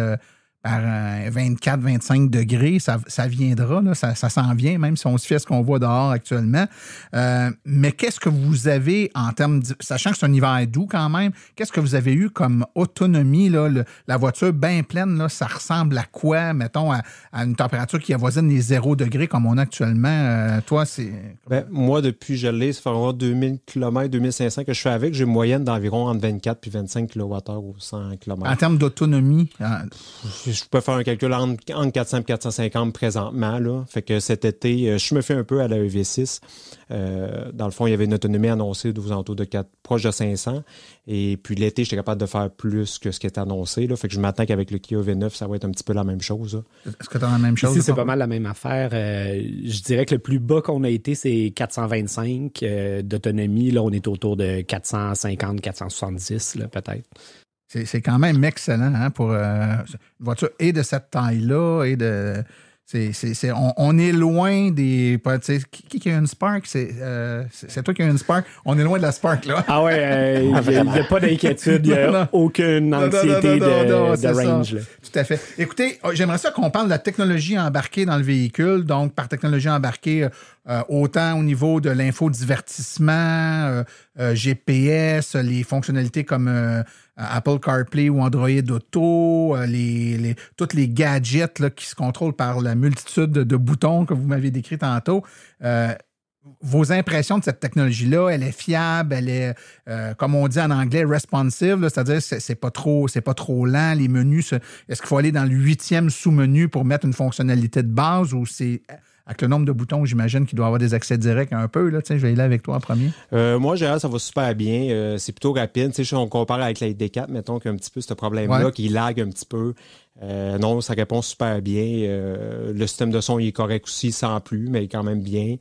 24-25 degrés, ça viendra, là, ça s'en vient, même si on se fie à ce qu'on voit dehors actuellement. Mais qu'est-ce que vous avez en termes, sachant que c'est un hiver doux quand même, qu'est-ce que vous avez eu comme autonomie, là, la voiture bien pleine, là, ça ressemble à quoi, mettons, à une température qui avoisine les 0 degrés comme on a actuellement? Toi, c'est... Moi, depuis je l'ai, ça fait environ 2000 km, 2500 que je fais avec. J'ai une moyenne d'environ entre 24 puis 25 kWh au 100 km. En termes d'autonomie? Je peux faire un calcul entre 400 et 450 présentement. Là. Fait que cet été, je me fais un peu à la EV6. Dans le fond, il y avait une autonomie annoncée aux alentours de proche de 500. Et puis l'été, j'étais capable de faire plus que ce qui était annoncé. Là. Fait que je m'attends qu'avec le Kia V9, ça va être un petit peu la même chose. Là. Est-ce que tu as la même chose? Ici, c'est pas mal la même affaire. Je dirais que le plus bas qu'on a été, c'est 425 d'autonomie. Là, on est autour de 450, 470, là, peut-être. C'est quand même excellent hein, pour une voiture et de cette taille-là et de... On est loin des... Qui a une Spark? C'est toi qui as une Spark? On est loin de la Spark, là. Ah ouais, il n'y a pas d'inquiétude, il n'y a aucune anxiété de range. Là. Tout à fait. Écoutez, j'aimerais ça qu'on parle de la technologie embarquée dans le véhicule. Donc, par technologie embarquée, autant au niveau de l'infodivertissement, GPS, les fonctionnalités comme Apple CarPlay ou Android Auto, tous les gadgets là, qui se contrôlent par la multitude de boutons que vous m'avez décrit tantôt. Vos impressions de cette technologie-là, elle est fiable, elle est, comme on dit en anglais, responsive, là, c'est-à-dire c'est pas trop lent, les menus. Est-ce qu'il faut aller dans le 8e sous-menu pour mettre une fonctionnalité de base ou c'est... Avec le nombre de boutons, j'imagine qu'il doit avoir des accès directs un peu. Là. Je vais y aller avec toi en premier. Moi, en général, ça va super bien. C'est plutôt rapide. Si on compare avec la ID4, mettons qu'il y a un petit peu ce problème-là, qui lag un petit peu. Non, ça répond super bien. Le système de son il est correct aussi, sans plus, mais il est quand même bien.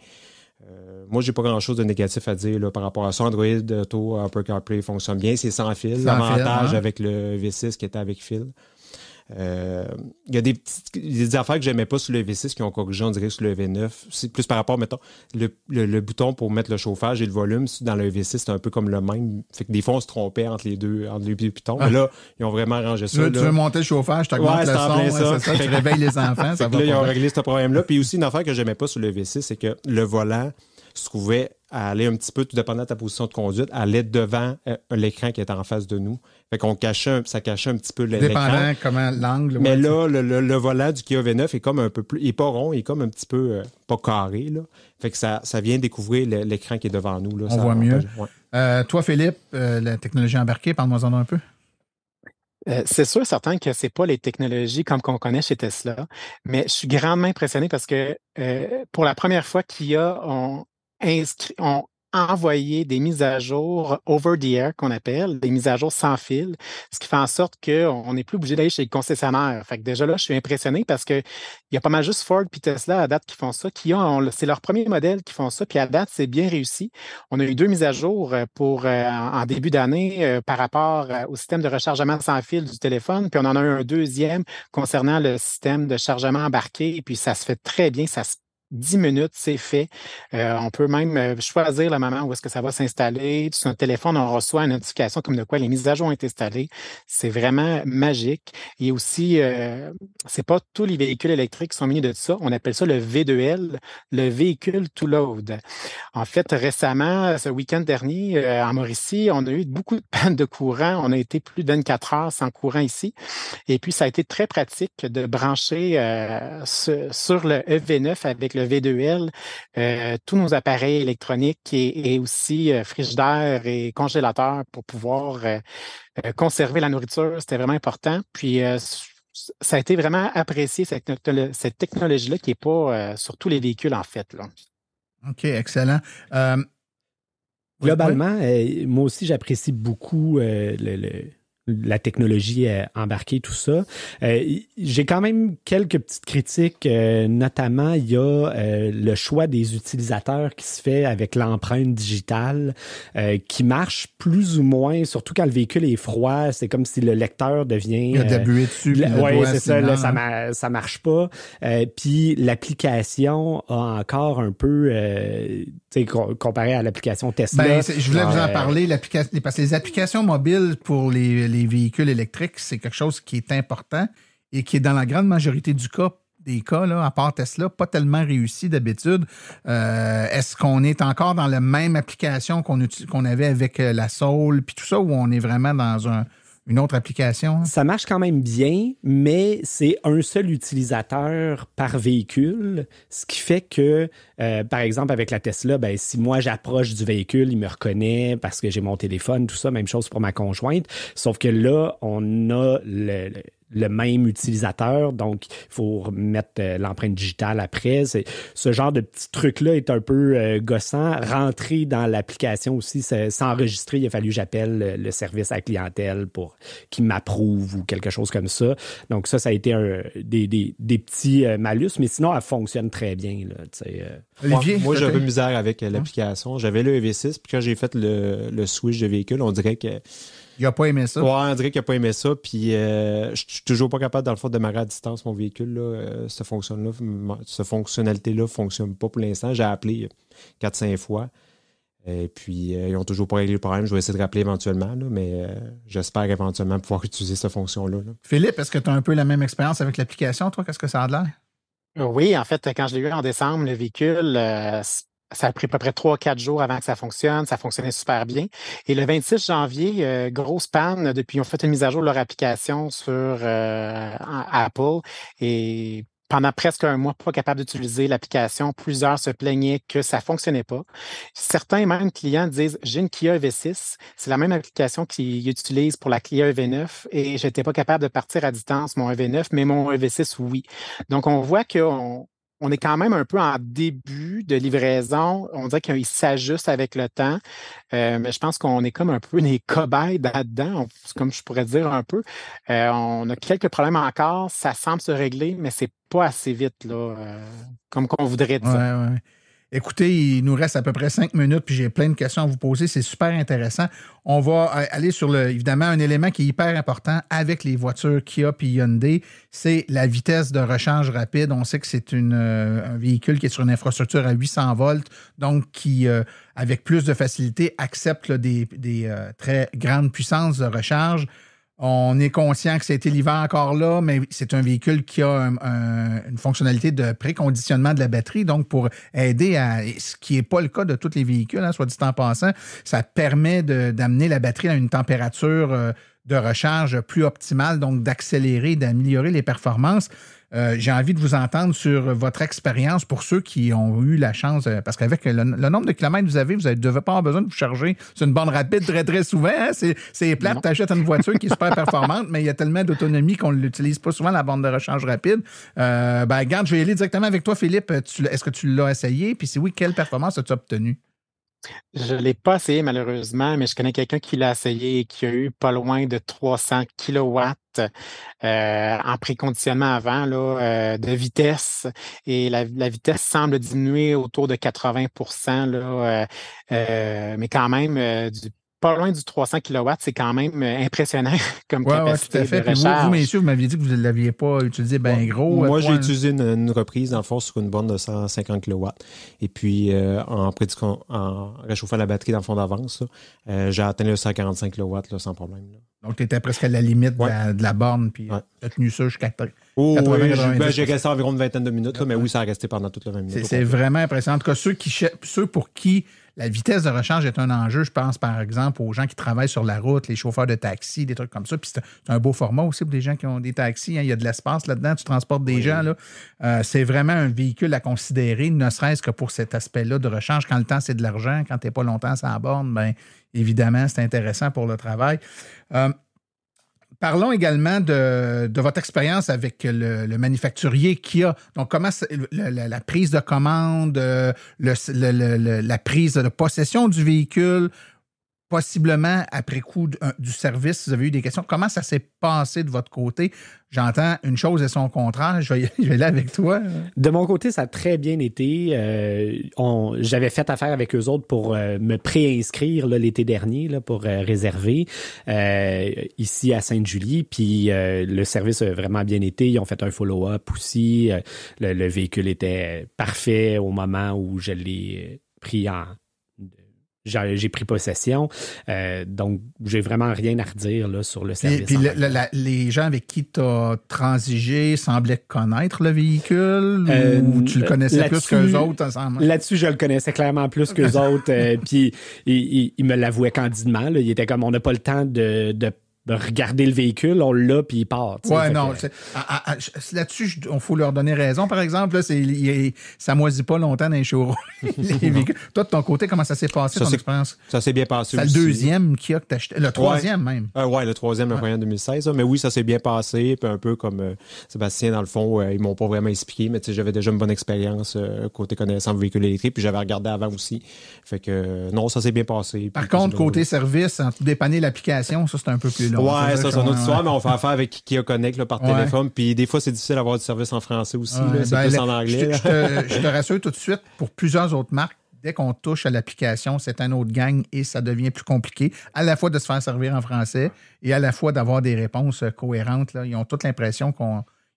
Moi, j'ai pas grand-chose de négatif à dire là, par rapport à ça. Android Auto, Apple CarPlay fonctionne bien. C'est sans fil. L'avantage avec le V6 qui était avec fil. Il y a des affaires que j'aimais pas sur le V6 qui ont corrigé, on dirait, sur le V9. C'est plus par rapport, mettons, le bouton pour mettre le chauffage et le volume dans le V6, c'est un peu comme le même. Fait que des fois, on se trompait entre les deux boutons. Mais là, ils ont vraiment arrangé ça. Tu veux monter le chauffage, tu augmentes le son, c'est ça, tu réveilles les enfants. Ça va là, ils ont réglé ce problème-là. Puis aussi, une affaire que j'aimais pas sur le V6, c'est que le volant se trouvait à aller un petit peu, tout dépendant de ta position de conduite, à aller devant l'écran qui est en face de nous. Fait qu'on ça cachait un petit peu l'écran. Dépendant comment l'angle. Mais là, le volant du Kia V9 est comme un peu plus... Il n'est pas rond, il est comme un petit peu pas carré. Là. Fait que ça vient découvrir l'écran qui est devant nous. Là, on voit mieux. Ouais. Toi, Philippe, la technologie embarquée, parle-moi-en un peu. C'est sûr, certain que c'est pas les technologies comme qu'on connaît chez Tesla, mais je suis grandement impressionné parce que pour la première fois, Kia ont envoyé des mises à jour over the air qu'on appelle, des mises à jour sans fil, ce qui fait en sorte qu'on n'est plus obligé d'aller chez le concessionnaire. Fait que déjà là, je suis impressionné parce qu'il y a pas mal juste Ford puis Tesla à date qui font ça. C'est leur premier modèle qui font ça, puis à date, c'est bien réussi. On a eu 2 mises à jour en début d'année par rapport au système de rechargement sans fil du téléphone, puis on en a eu un deuxième concernant le système de chargement embarqué, puis ça se fait très bien, 10 minutes, c'est fait. On peut même choisir le moment où est-ce que ça va s'installer. Sur notre téléphone, on reçoit une notification comme de quoi les mises à jour ont été installées. C'est vraiment magique. Et aussi, c'est pas tous les véhicules électriques qui sont munis de ça. On appelle ça le V2L, le véhicule to load. En fait, récemment, ce week-end dernier, en Mauricie, on a eu beaucoup de pannes de courant. On a été plus de 24 heures sans courant ici. Et puis, ça a été très pratique de brancher sur le EV9 avec le V2L, tous nos appareils électroniques et aussi frigidaire et congélateur pour pouvoir conserver la nourriture. C'était vraiment important. Puis, ça a été vraiment apprécié, cette technologie-là qui n'est pas sur tous les véhicules, en fait. Là. OK, excellent. Globalement, moi aussi, j'apprécie beaucoup la technologie embarquée, tout ça. J'ai quand même quelques petites critiques, notamment il y a le choix des utilisateurs qui se fait avec l'empreinte digitale qui marche plus ou moins, surtout quand le véhicule est froid, c'est comme si le lecteur devient... Il y a de la buée dessus. Oui, c'est ça, là, ça marche pas. Puis l'application a encore un peu... comparé à l'application Tesla. Je voulais vous en parler, parce que les applications mobiles pour les véhicules électriques, c'est quelque chose qui est important et qui est dans la grande majorité des cas, là, à part Tesla, pas tellement réussi d'habitude. Est-ce qu'on est encore dans la même application qu'on avait avec la Soul puis tout ça, ou on est vraiment dans une autre application? Hein? Ça marche quand même bien, mais c'est un seul utilisateur par véhicule, ce qui fait que, par exemple, avec la Tesla, ben, si moi j'approche du véhicule, il me reconnaît parce que j'ai mon téléphone, tout ça, même chose pour ma conjointe, sauf que là, on a le même utilisateur, donc il faut remettre l'empreinte digitale après. Ce genre de petit truc-là est un peu gossant. Rentrer dans l'application aussi, s'enregistrer, il a fallu que j'appelle le service à la clientèle pour qu'il m'approuve ou quelque chose comme ça. Donc ça a été des petits malus, mais sinon, elle fonctionne très bien. Là, Olivier, moi j'avais misère avec l'application. J'avais le EV6, puis quand j'ai fait le switch de véhicule, on dirait que il n'a pas aimé ça. Ouais, on dirait qu'il n'a pas aimé ça. Puis je suis toujours pas capable, dans le fond, de démarrer à distance mon véhicule. Là. Cette fonctionnalité-là ne fonctionne pas pour l'instant. J'ai appelé 4-5 fois. Et puis, ils n'ont toujours pas réglé le problème. Je vais essayer de rappeler éventuellement, là, mais j'espère éventuellement pouvoir utiliser cette fonction-là. Là. Philippe, est-ce que tu as un peu la même expérience avec l'application, toi? Qu'est-ce que ça a de l'air? Oui, en fait, quand je l'ai eu en décembre, le véhicule, ça a pris à peu près 3-4 jours avant que ça fonctionne. Ça fonctionnait super bien. Et le 26 janvier, grosse panne depuis ils ont fait une mise à jour de leur application sur Apple. Et pendant presque un mois, pas capable d'utiliser l'application. Plusieurs se plaignaient que ça ne fonctionnait pas. Certains même clients disent « J'ai une Kia EV6. C'est la même application qu'ils utilisent pour la Kia EV9 et je n'étais pas capable de partir à distance mon EV9, mais mon EV6, oui. » Donc, on voit qu'on est quand même un peu en début de livraison. On dirait qu'il s'ajuste avec le temps. Mais je pense qu'on est comme un peu des cobayes là-dedans, comme je pourrais dire un peu. On a quelques problèmes encore. Ça semble se régler, mais c'est pas assez vite, là, comme qu'on voudrait dire. Ouais. Écoutez, il nous reste à peu près 5 minutes, puis j'ai plein de questions à vous poser. C'est super intéressant. On va aller sur évidemment, un élément qui est hyper important avec les voitures Kia et Hyundai, c'est la vitesse de recharge rapide. On sait que c'est un véhicule qui est sur une infrastructure à 800 volts, donc qui, avec plus de facilité, accepte là, des très grandes puissances de recharge. On est conscient que c'était l'hiver encore là, mais c'est un véhicule qui a une fonctionnalité de préconditionnement de la batterie, donc pour aider ce qui n'est pas le cas de tous les véhicules, hein, soit dit en passant, ça permet d'amener la batterie à une température de recharge plus optimale, donc d'accélérer, d'améliorer les performances. J'ai envie de vous entendre sur votre expérience pour ceux qui ont eu la chance, parce qu'avec le nombre de kilomètres que vous avez, vous ne devez pas avoir besoin de vous charger sur une borne rapide très, très souvent. Hein? C'est plate, tu achètes une voiture qui est super performante, mais il y a tellement d'autonomie qu'on ne l'utilise pas souvent, la borne de recharge rapide. Regarde, je vais aller directement avec toi, Philippe. Est-ce que tu l'as essayé? Puis si oui, quelle performance as-tu obtenue? Je ne l'ai pas essayé malheureusement, mais je connais quelqu'un qui l'a essayé et qui a eu pas loin de 300 kilowatts en préconditionnement avant là, de vitesse. Et la vitesse semble diminuer autour de 80%. Là, mais quand même, pas loin du 300 kW, c'est quand même impressionnant comme capacité tout à fait. de recharge. Vous, messieurs, vous m'aviez dit que vous ne l'aviez pas utilisé bien gros. Moi, j'ai utilisé une reprise, dans le fond, sur une borne de 150 kW. Et puis, en réchauffant la batterie dans le fond d'avance, j'ai atteint le 145 kW là, sans problème. Là. Donc, tu étais presque à la limite de la borne, puis tu as tenu ça jusqu'à 80-90%. J'ai resté environ une vingtaine de minutes, là, mais oui, ça a resté pendant toute la 20 minutes. C'est vraiment impressionnant. En tout cas, ceux pour qui la vitesse de recharge est un enjeu, je pense par exemple aux gens qui travaillent sur la route, les chauffeurs de taxi, des trucs comme ça. Puis c'est un beau format aussi pour des gens qui ont des taxis. Hein. Il y a de l'espace là-dedans, tu transportes des gens. Là. C'est vraiment un véhicule à considérer, ne serait-ce que pour cet aspect-là de recharge. Quand le temps, c'est de l'argent, quand tu n'es pas longtemps à la borne, bien évidemment, c'est intéressant pour le travail. Parlons également de votre expérience avec le manufacturier Kia. Donc, comment la prise de commande, la prise de possession du véhicule, possiblement après coup du service, si vous avez eu des questions. Comment ça s'est passé de votre côté? J'entends une chose et son contraire. Je vais aller avec toi. De mon côté, ça a très bien été. J'avais fait affaire avec eux autres pour me préinscrire là, l'été dernier là, pour réserver ici à Sainte-Julie. Puis le service a vraiment bien été. Ils ont fait un follow-up aussi. Le véhicule était parfait au moment où je l'ai pris j'ai pris possession. Donc, j'ai vraiment rien à redire là, sur le service. Puis les gens avec qui tu as transigé semblaient connaître le véhicule ou tu le connaissais plus qu'eux autres ensemble? Là-dessus, je le connaissais clairement plus qu'eux autres. Puis, il me l'avouait candidement. Là. Il était comme, on n'a pas le temps de regarder le véhicule, on l'a, puis il part. Ouais, non. Là-dessus, il faut leur donner raison, par exemple. Là, ça moisit pas longtemps dans les showrooms. Les véhicules. Toi, de ton côté, comment ça s'est passé, ton expérience? Ça s'est bien passé aussi. C'est le deuxième Kia que tu as acheté. Le troisième, même. Oui, le troisième, le premier en 2016. Mais oui, ça s'est bien passé. Puis un peu comme Sébastien, dans le fond, ils m'ont pas vraiment expliqué, mais j'avais déjà une bonne expérience côté connaissance de véhicules électriques, puis j'avais regardé avant aussi. Fait que non, ça s'est bien passé. Par contre, côté service, en dépanner l'application, ça, c'est un peu plus long. Ouais, ça, c'est une autre histoire, mais on fait affaire avec Kia Connect là, par téléphone. Puis des fois, c'est difficile d'avoir du service en français aussi. Là, c'est plus en anglais. Je te rassure tout de suite, pour plusieurs autres marques, dès qu'on touche à l'application, c'est un autre gang et ça devient plus compliqué, à la fois de se faire servir en français et à la fois d'avoir des réponses cohérentes. Là. Ils ont toute l'impression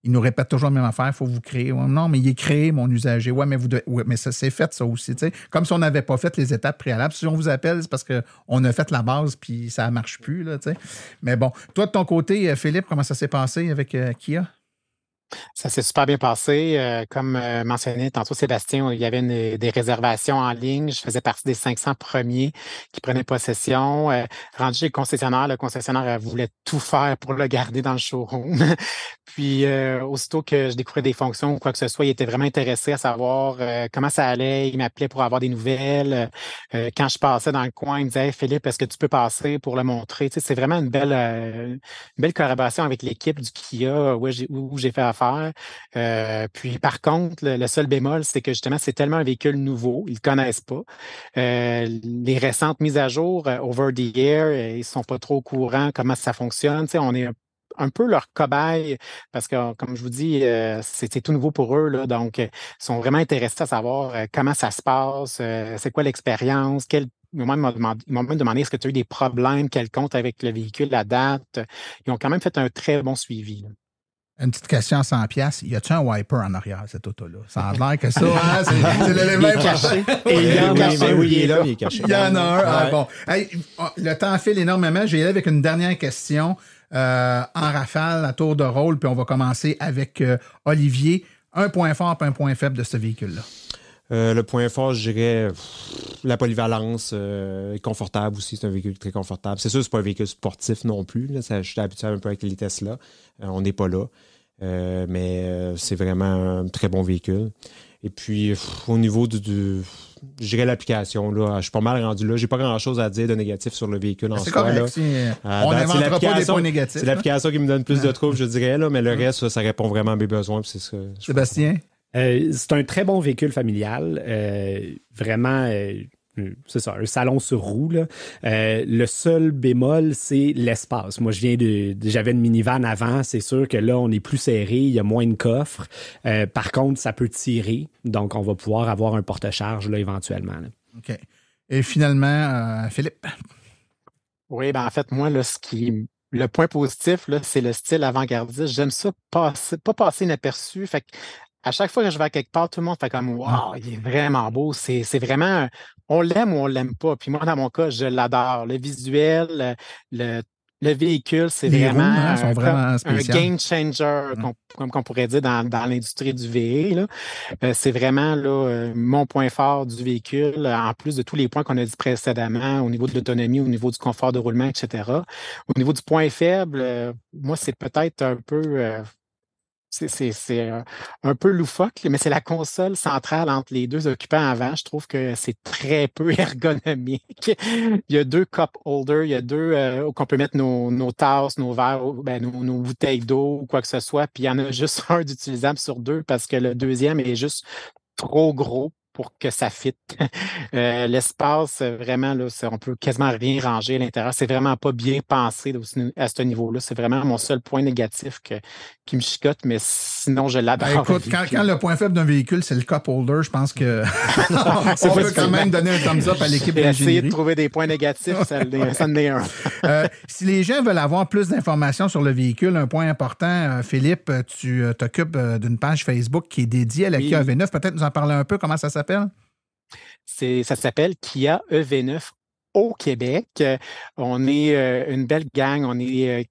ils nous répètent toujours la même affaire, il faut vous créer. Non, mais il est créé, mon usager. Ouais, mais ça c'est fait, ça aussi. T'sais. Comme si on n'avait pas fait les étapes préalables. Si on vous appelle, c'est parce qu'on a fait la base puis ça ne marche plus. Là, mais bon, toi, de ton côté, Philippe, comment ça s'est passé avec Kia? Ça s'est super bien passé. Comme mentionné tantôt Sébastien, il y avait des réservations en ligne. Je faisais partie des 500 premiers qui prenaient possession. Rendu chez le concessionnaire voulait tout faire pour le garder dans le showroom. Puis, aussitôt que je découvrais des fonctions ou quoi que ce soit, il était vraiment intéressé à savoir comment ça allait. Il m'appelait pour avoir des nouvelles. Quand je passais dans le coin, il me disait hey, « Philippe, est-ce que tu peux passer pour le montrer? » Tu sais, c'est vraiment une belle collaboration avec l'équipe du Kia où j'ai fait affaire. Puis par contre, le seul bémol, c'est que justement, c'est tellement un véhicule nouveau, ils ne connaissent pas. Les récentes mises à jour over the air, ils ne sont pas trop au courant comment ça fonctionne. Tu sais, on est un peu leur cobaye parce que, comme je vous dis, c'est tout nouveau pour eux. Là, donc, ils sont vraiment intéressés à savoir comment ça se passe, c'est quoi l'expérience, ils m'ont même demandé est-ce que tu as eu des problèmes quelconques avec le véhicule à date. Ils ont quand même fait un très bon suivi. Là. Une petite question à 100$. Y a-tu un wiper en arrière, cette auto-là? Ça a l'air que ça, hein? C'est l'élément caché. Il est caché. Il y en a un. Ah, bon. Hey, le temps file énormément. J'ai avec une dernière question en rafale, à tour de rôle, puis on va commencer avec Olivier. Un point fort et un point faible de ce véhicule-là. Le point fort, je dirais la polyvalence est confortable aussi. C'est un véhicule très confortable. C'est sûr, c'est pas un véhicule sportif non plus. Là. Je suis habitué un peu avec les Tesla. On n'est pas là. Mais c'est vraiment un très bon véhicule. Et puis, au niveau je dirais l'application. Là, je suis pas mal rendu là. J'ai pas grand-chose à dire de négatif sur le véhicule en soi. C'est correct. On n'inventera pas des points négatifs. C'est l'application qui me donne plus de troubles, je dirais. Là, mais le reste, ça répond vraiment à mes besoins. C'est ce que Sébastien? C'est un très bon véhicule familial. Vraiment, c'est ça, un salon sur roue. Là. Le seul bémol, c'est l'espace. Moi, j'avais une minivan avant. C'est sûr que là, on est plus serré. Il y a moins de coffres. Par contre, ça peut tirer. Donc, on va pouvoir avoir un porte-charge là, éventuellement. Là. OK. Et finalement, Philippe? Oui, ben en fait, moi, là, le point positif, là, c'est le style avant-gardiste. J'aime ça pas passer inaperçu. Fait que à chaque fois que je vais à quelque part, tout le monde fait comme « Wow, il est vraiment beau ». C'est vraiment, on l'aime ou on l'aime pas. Puis moi, dans mon cas, je l'adore. Le visuel, le véhicule, c'est vraiment, un game changer, comme qu'on pourrait dire dans l'industrie du VE. Là. C'est vraiment là, mon point fort du véhicule, en plus de tous les points qu'on a dit précédemment, au niveau de l'autonomie, au niveau du confort de roulement, etc. Au niveau du point faible, moi, c'est peut-être un peu... C'est un peu loufoque, mais c'est la console centrale entre les deux occupants avant. Je trouve que c'est très peu ergonomique. Il y a 2 cup holders, il y a 2 qu'on peut mettre nos tasses, nos verres, nos bouteilles d'eau ou quoi que ce soit. Puis il y en a juste un d'utilisable sur 2 parce que le deuxième est juste trop gros pour que ça fitte. L'espace, vraiment, là, on peut quasiment rien ranger à l'intérieur. C'est vraiment pas bien pensé là, à ce niveau-là. C'est vraiment mon seul point négatif qui me chicote, mais sinon, je l'adore. Écoute, quand le point faible d'un véhicule, c'est le cup holder, je pense que on peut quand même donner un thumbs up à l'équipe d'ingénierie. Essayer de trouver des points négatifs, ça en est un. Si les gens veulent avoir plus d'informations sur le véhicule, un point important, Philippe, tu t'occupes d'une page Facebook qui est dédiée à la Kia EV9. Peut-être nous en parler un peu, comment ça s'appelle? Ça s'appelle Kia EV9 au Québec. On est une belle gang. On est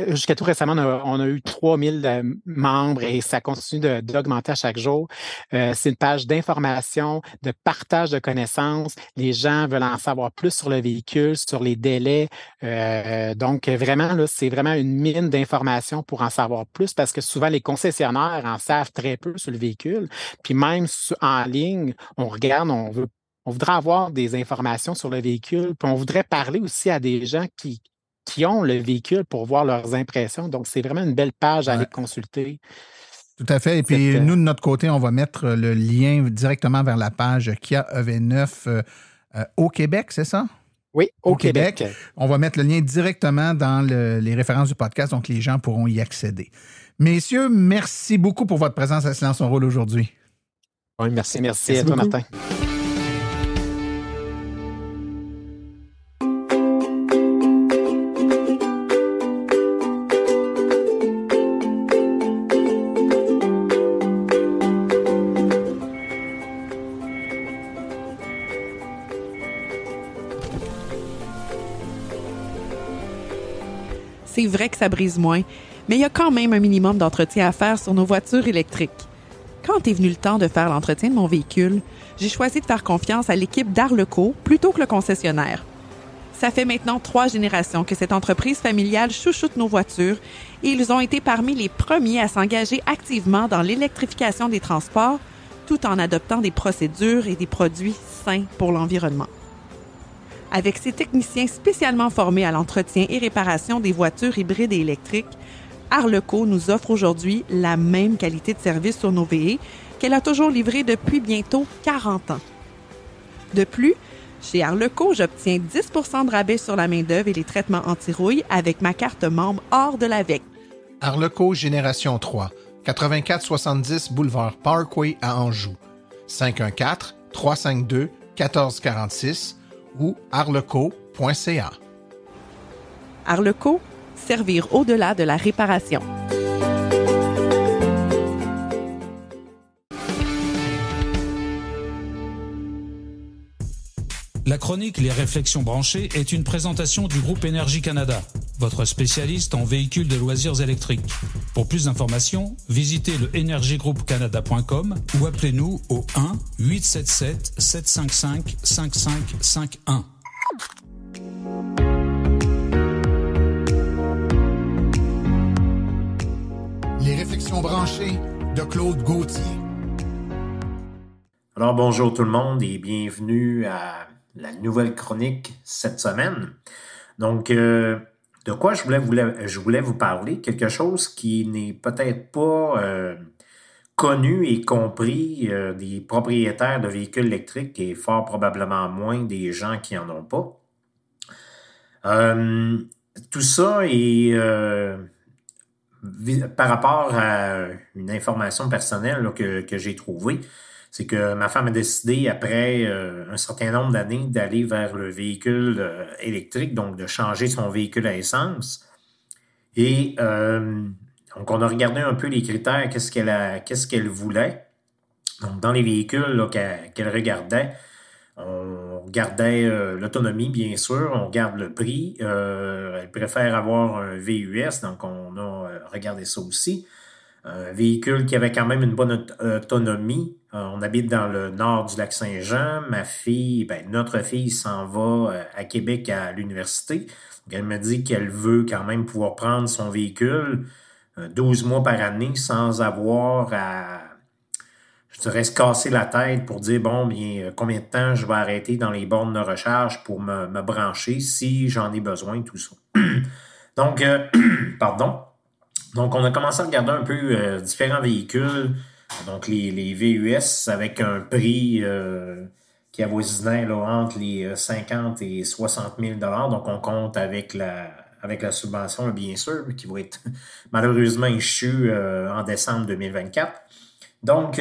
jusqu'à tout récemment, on a eu 3000 membres et ça continue d'augmenter à chaque jour. C'est une page d'information, de partage de connaissances. Les gens veulent en savoir plus sur le véhicule, sur les délais. Donc, vraiment, là, c'est vraiment une mine d'informations pour en savoir plus parce que souvent, les concessionnaires en savent très peu sur le véhicule. Puis même en ligne, on regarde, on voudrait avoir des informations sur le véhicule, puis on voudrait parler aussi à des gens qui ont le véhicule pour voir leurs impressions. Donc, c'est vraiment une belle page à aller consulter. Tout à fait. Et puis, nous, de notre côté, on va mettre le lien directement vers la page Kia EV9 au Québec, c'est ça? Oui, au Québec. On va mettre le lien directement dans les références du podcast, donc les gens pourront y accéder. Messieurs, merci beaucoup pour votre présence à Silence on roule aujourd'hui. Oui, merci. Merci à toi, Martin. C'est vrai que ça brise moins, mais il y a quand même un minimum d'entretien à faire sur nos voitures électriques. Quand est venu le temps de faire l'entretien de mon véhicule, j'ai choisi de faire confiance à l'équipe d'Arleco plutôt que le concessionnaire. Ça fait maintenant 3 générations que cette entreprise familiale chouchoute nos voitures et ils ont été parmi les premiers à s'engager activement dans l'électrification des transports tout en adoptant des procédures et des produits sains pour l'environnement. Avec ses techniciens spécialement formés à l'entretien et réparation des voitures hybrides et électriques, Arleco nous offre aujourd'hui la même qualité de service sur nos VE qu'elle a toujours livré depuis bientôt 40 ans. De plus, chez Arleco, j'obtiens 10 % de rabais sur la main-d'œuvre et les traitements anti-rouille avec ma carte membre hors de l'AVEC. Arleco Génération 3, 8470 Boulevard Parkway à Anjou, 514-352-1446 ou arleco.ca. Arleco, servir au-delà de la réparation. La chronique Les Réflexions branchées est une présentation du groupe Énergie Canada, votre spécialiste en véhicules de loisirs électriques. Pour plus d'informations, visitez le energygroupcanada.com ou appelez-nous au 1-877-755-5551. Les Réflexions branchées de Claude Gauthier. Alors bonjour tout le monde et bienvenue à la nouvelle chronique cette semaine. Donc, de quoi je voulais vous parler? Quelque chose qui n'est peut-être pas connu et compris des propriétaires de véhicules électriques et fort probablement moins des gens qui n'en ont pas. Tout ça est par rapport à une information personnelle là, que j'ai trouvée. C'est que ma femme a décidé, après un certain nombre d'années, d'aller vers le véhicule électrique, donc de changer son véhicule à essence. Et donc, on a regardé un peu les critères, qu'est-ce qu'elle voulait. Donc, dans les véhicules là, qu'elle regardait, on regardait l'autonomie, bien sûr, on regarde le prix. Elle préfère avoir un VUS, donc on a regardé ça aussi. Un véhicule qui avait quand même une bonne autonomie. On habite dans le nord du lac Saint-Jean. Notre fille s'en va à Québec à l'université. Donc, elle me dit qu'elle veut quand même pouvoir prendre son véhicule 12 mois par année sans avoir à, je dirais, se casser la tête pour dire, combien de temps je vais arrêter dans les bornes de recharge pour me brancher si j'en ai besoin, tout ça. Donc, Donc, on a commencé à regarder un peu différents véhicules, donc les VUS avec un prix qui avoisinait là, entre les 50 et 60 000 $. Donc, on compte avec la subvention, bien sûr, qui va être malheureusement échue en décembre 2024. Donc,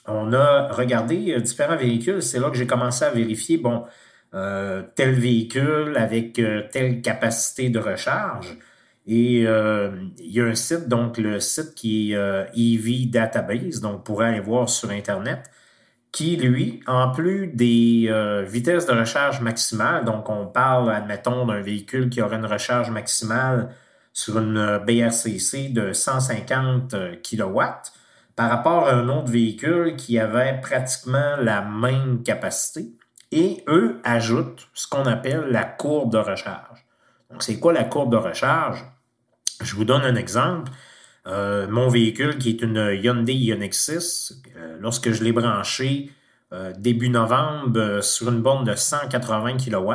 on a regardé différents véhicules. C'est là que j'ai commencé à vérifier, tel véhicule avec telle capacité de recharge. Et il y a un site, donc le site qui est EV Database, donc vous pourrez aller voir sur Internet. qui, lui, en plus des vitesses de recharge maximale, donc on parle, admettons, d'un véhicule qui aurait une recharge maximale sur une BRCC de 150 kW, par rapport à un autre véhicule qui avait pratiquement la même capacité. Et eux ajoutent ce qu'on appelle la courbe de recharge. Donc, c'est quoi la courbe de recharge? Je vous donne un exemple. Mon véhicule, qui est une Hyundai Ioniq 6, lorsque je l'ai branché début novembre sur une borne de 180 kW,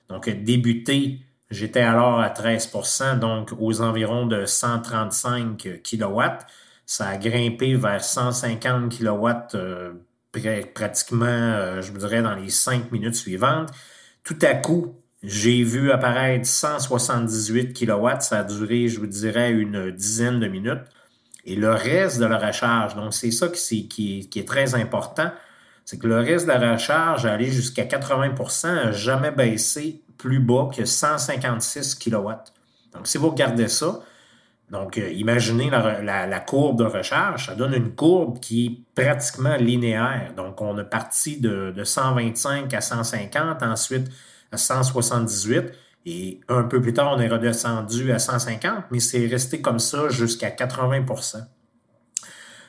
donc débuté, j'étais alors à 13%, donc aux environs de 135 kW. Ça a grimpé vers 150 kW pratiquement, je vous dirais, dans les 5 minutes suivantes. Tout à coup, j'ai vu apparaître 178 kW. Ça a duré, je vous dirais, une dizaine de minutes. Et le reste de la recharge, donc c'est ça qui est très important, c'est que le reste de la recharge, allé jusqu'à 80%, n'a jamais baissé plus bas que 156 kW. Donc, si vous regardez ça, donc imaginez la courbe de recharge, ça donne une courbe qui est pratiquement linéaire. Donc, on est parti de 125 à 150, ensuite à 178, et un peu plus tard, on est redescendu à 150, mais c'est resté comme ça jusqu'à 80%.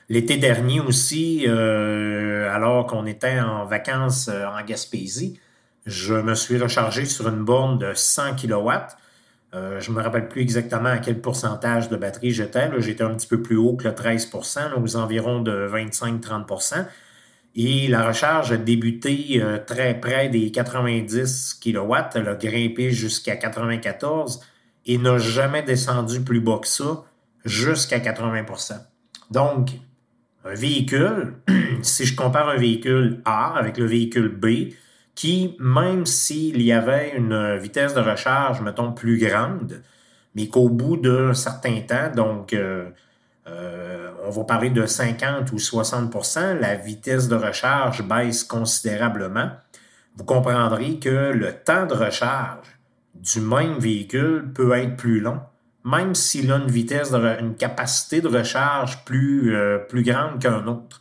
L'été dernier aussi, alors qu'on était en vacances en Gaspésie, je me suis rechargé sur une borne de 100 kW. Je ne me rappelle plus exactement à quel pourcentage de batterie j'étais. Là, j'étais un petit peu plus haut que le 13%, là, aux environs de 25-30%. Et la recharge a débuté très près des 90 kW. Elle a grimpé jusqu'à 94 et n'a jamais descendu plus bas que ça, jusqu'à 80%. Donc, un véhicule, si je compare un véhicule A avec le véhicule B, qui, même s'il y avait une vitesse de recharge, mettons, plus grande, mais qu'au bout d'un certain temps, donc on va parler de 50 ou 60%, la vitesse de recharge baisse considérablement, vous comprendrez que le temps de recharge du même véhicule peut être plus long, même s'il a une capacité de recharge plus grande qu'un autre.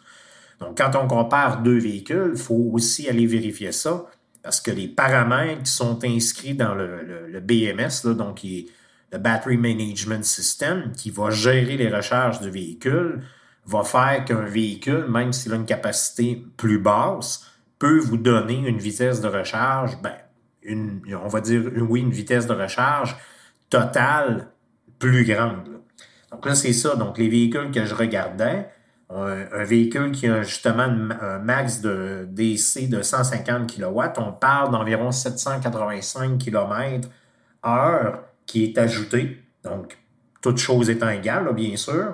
Donc, quand on compare deux véhicules, il faut aussi aller vérifier ça, parce que les paramètres qui sont inscrits dans le BMS, là, donc qui est le Battery Management System, qui va gérer les recharges du véhicule, va faire qu'un véhicule, même s'il a une capacité plus basse, peut vous donner une vitesse de recharge, on va dire, une vitesse de recharge totale plus grande. Là. Donc là, c'est ça. Donc, les véhicules que je regardais, un véhicule qui a justement un max de DC de 150 kW, on parle d'environ 785 km/h qui est ajouté. Donc, toutes choses étant égales, là, bien sûr.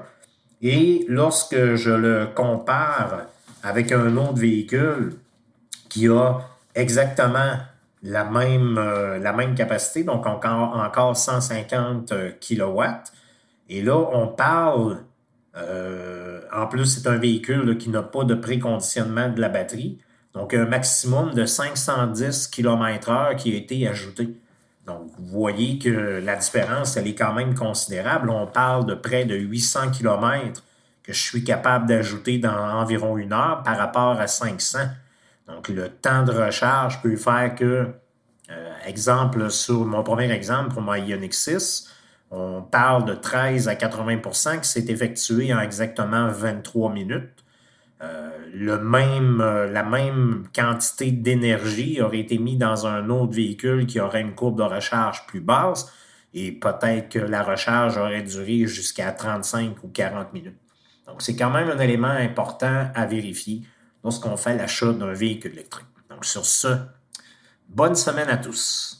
Et lorsque je le compare avec un autre véhicule qui a exactement la même capacité, donc encore 150 kW, et là, on parle... en plus, c'est un véhicule là, qui n'a pas de préconditionnement de la batterie. Donc, un maximum de 510 km/h qui a été ajouté. Donc, vous voyez que la différence, elle est quand même considérable. On parle de près de 800 km que je suis capable d'ajouter dans environ 1 heure par rapport à 500. Donc, le temps de recharge peut faire que, exemple, sur mon premier exemple, pour ma Ioniq 6, on parle de 13 à 80% qui s'est effectué en exactement 23 minutes. La même quantité d'énergie aurait été mise dans un autre véhicule qui aurait une courbe de recharge plus basse et peut-être que la recharge aurait duré jusqu'à 35 ou 40 minutes. Donc, c'est quand même un élément important à vérifier lorsqu'on fait l'achat d'un véhicule électrique. Donc, sur ce, bonne semaine à tous.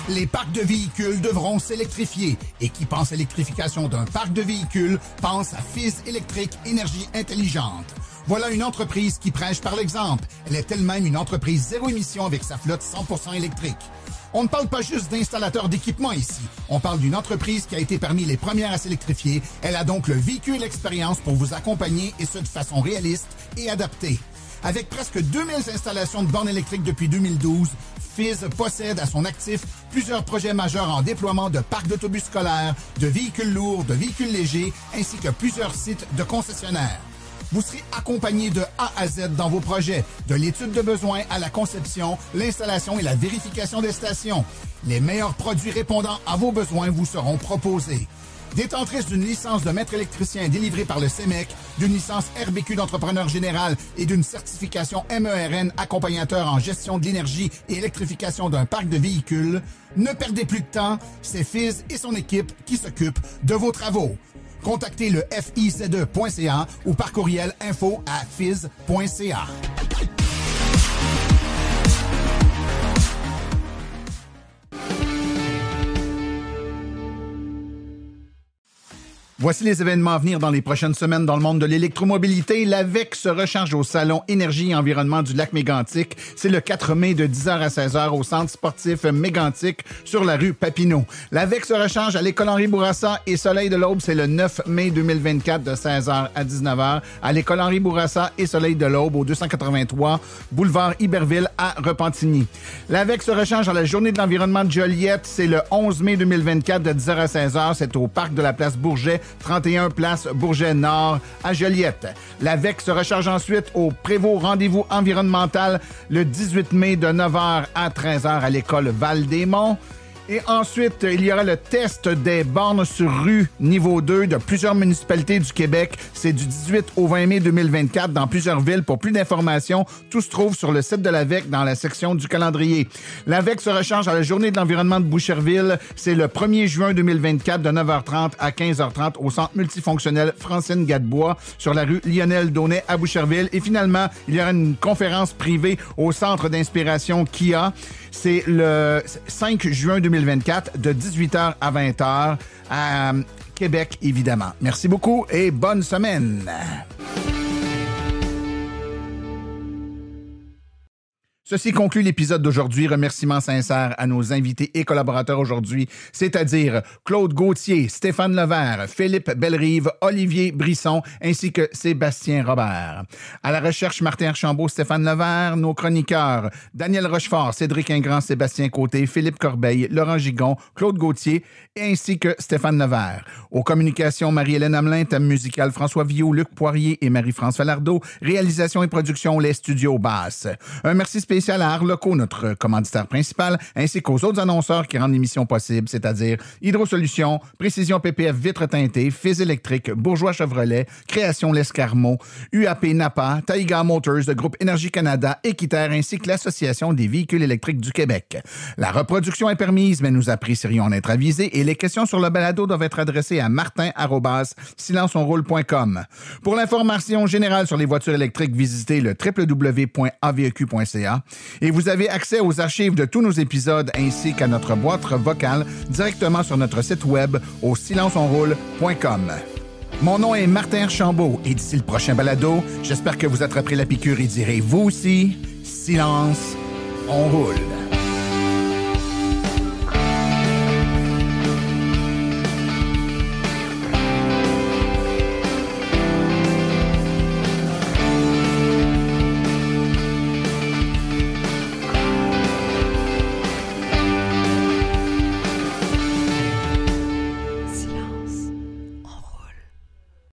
Les parcs de véhicules devront s'électrifier. Et qui pense à l'électrification d'un parc de véhicules pense à Fizz Électrique Énergie Intelligente. Voilà une entreprise qui prêche par l'exemple. Elle est elle-même une entreprise zéro émission avec sa flotte 100% électrique. On ne parle pas juste d'installateurs d'équipements ici. On parle d'une entreprise qui a été parmi les premières à s'électrifier. Elle a donc le véhicule expérience pour vous accompagner et ce de façon réaliste et adaptée. Avec presque 2000 installations de bornes électriques depuis 2012, Fizz possède à son actif plusieurs projets majeurs en déploiement de parcs d'autobus scolaires, de véhicules lourds, de véhicules légers, ainsi que plusieurs sites de concessionnaires. Vous serez accompagné de A à Z dans vos projets, de l'étude de besoins à la conception, l'installation et la vérification des stations. Les meilleurs produits répondant à vos besoins vous seront proposés. Détentrice d'une licence de maître électricien délivrée par le CEMEC, d'une licence RBQ d'entrepreneur général et d'une certification MERN accompagnateur en gestion de l'énergie et électrification d'un parc de véhicules, ne perdez plus de temps, c'est Fizz et son équipe qui s'occupent de vos travaux. Contactez le FIZE.ca ou par courriel info@fizz.ca. Voici les événements à venir dans les prochaines semaines dans le monde de l'électromobilité. L'AVEC se recharge au Salon Énergie et Environnement du Lac Mégantic. C'est le 4 mai de 10h à 16h au Centre sportif Mégantic sur la rue Papineau. L'AVEC se recharge à l'École Henri Bourassa et Soleil de l'Aube. C'est le 9 mai 2024 de 16h à 19h à l'École Henri Bourassa et Soleil de l'Aube au 283 boulevard Iberville à Repentigny. L'AVEC se recharge à la Journée de l'environnement de Joliette. C'est le 11 mai 2024 de 10h à 16h. C'est au Parc de la Place Bourget, 31 place Bourget-Nord à Joliette. L'AVEC se recharge ensuite au Prévost Rendez-vous environnemental le 18 mai de 9h à 13h à l'école Val-des-Monts. Et ensuite, il y aura le test des bornes sur rue niveau 2 de plusieurs municipalités du Québec. C'est du 18 au 20 mai 2024 dans plusieurs villes. Pour plus d'informations, tout se trouve sur le site de l'AVEC dans la section du calendrier. L'AVEC se recharge à la Journée de l'environnement de Boucherville. C'est le 1er juin 2024 de 9h30 à 15h30 au Centre multifonctionnel Francine Gadebois sur la rue Lionel-Daunet à Boucherville. Et finalement, il y aura une conférence privée au Centre d'inspiration Kia. C'est le 5 juin 2024 de 18h à 20h à Québec, évidemment. Merci beaucoup et bonne semaine. Ceci conclut l'épisode d'aujourd'hui. Remerciements sincères à nos invités et collaborateurs aujourd'hui, c'est-à-dire Claude Gauthier, Stéphane Levert, Philippe Bellerive, Olivier Brisson, ainsi que Sébastien Robert. À la recherche, Martin Archambault, Stéphane Levert, nos chroniqueurs, Daniel Rochefort, Cédric Ingrand, Sébastien Côté, Philippe Corbeil, Laurent Gigon, Claude Gauthier, ainsi que Stéphane Levert. Aux communications, Marie-Hélène Hamelin, thème musical François Viau, Luc Poirier et Marie-France Falardeau, réalisation et production, les studios Basses. Un merci spécial à Arleco, notre commanditaire principal, ainsi qu'aux autres annonceurs qui rendent l'émission possible, c'est-à-dire Hydrosolutions, Précision PPF Vitres teintées, Fizz électrique, Bourgeois Chevrolet, Création L'Escarmot, UAP Napa, Taiga Motors, le groupe Énergie Canada, Équiterre, ainsi que l'Association des véhicules électriques du Québec. La reproduction est permise, mais nous apprécierions en être avisés et les questions sur le balado doivent être adressées à martin@silenceonroule.com. Pour l'information générale sur les voitures électriques, visitez le www.aveq.ca. Et vous avez accès aux archives de tous nos épisodes ainsi qu'à notre boîte vocale directement sur notre site web au silenceonroule.com. Mon nom est Martin Archambault et d'ici le prochain balado, j'espère que vous attraperez la piqûre et direz vous aussi, silence, on roule.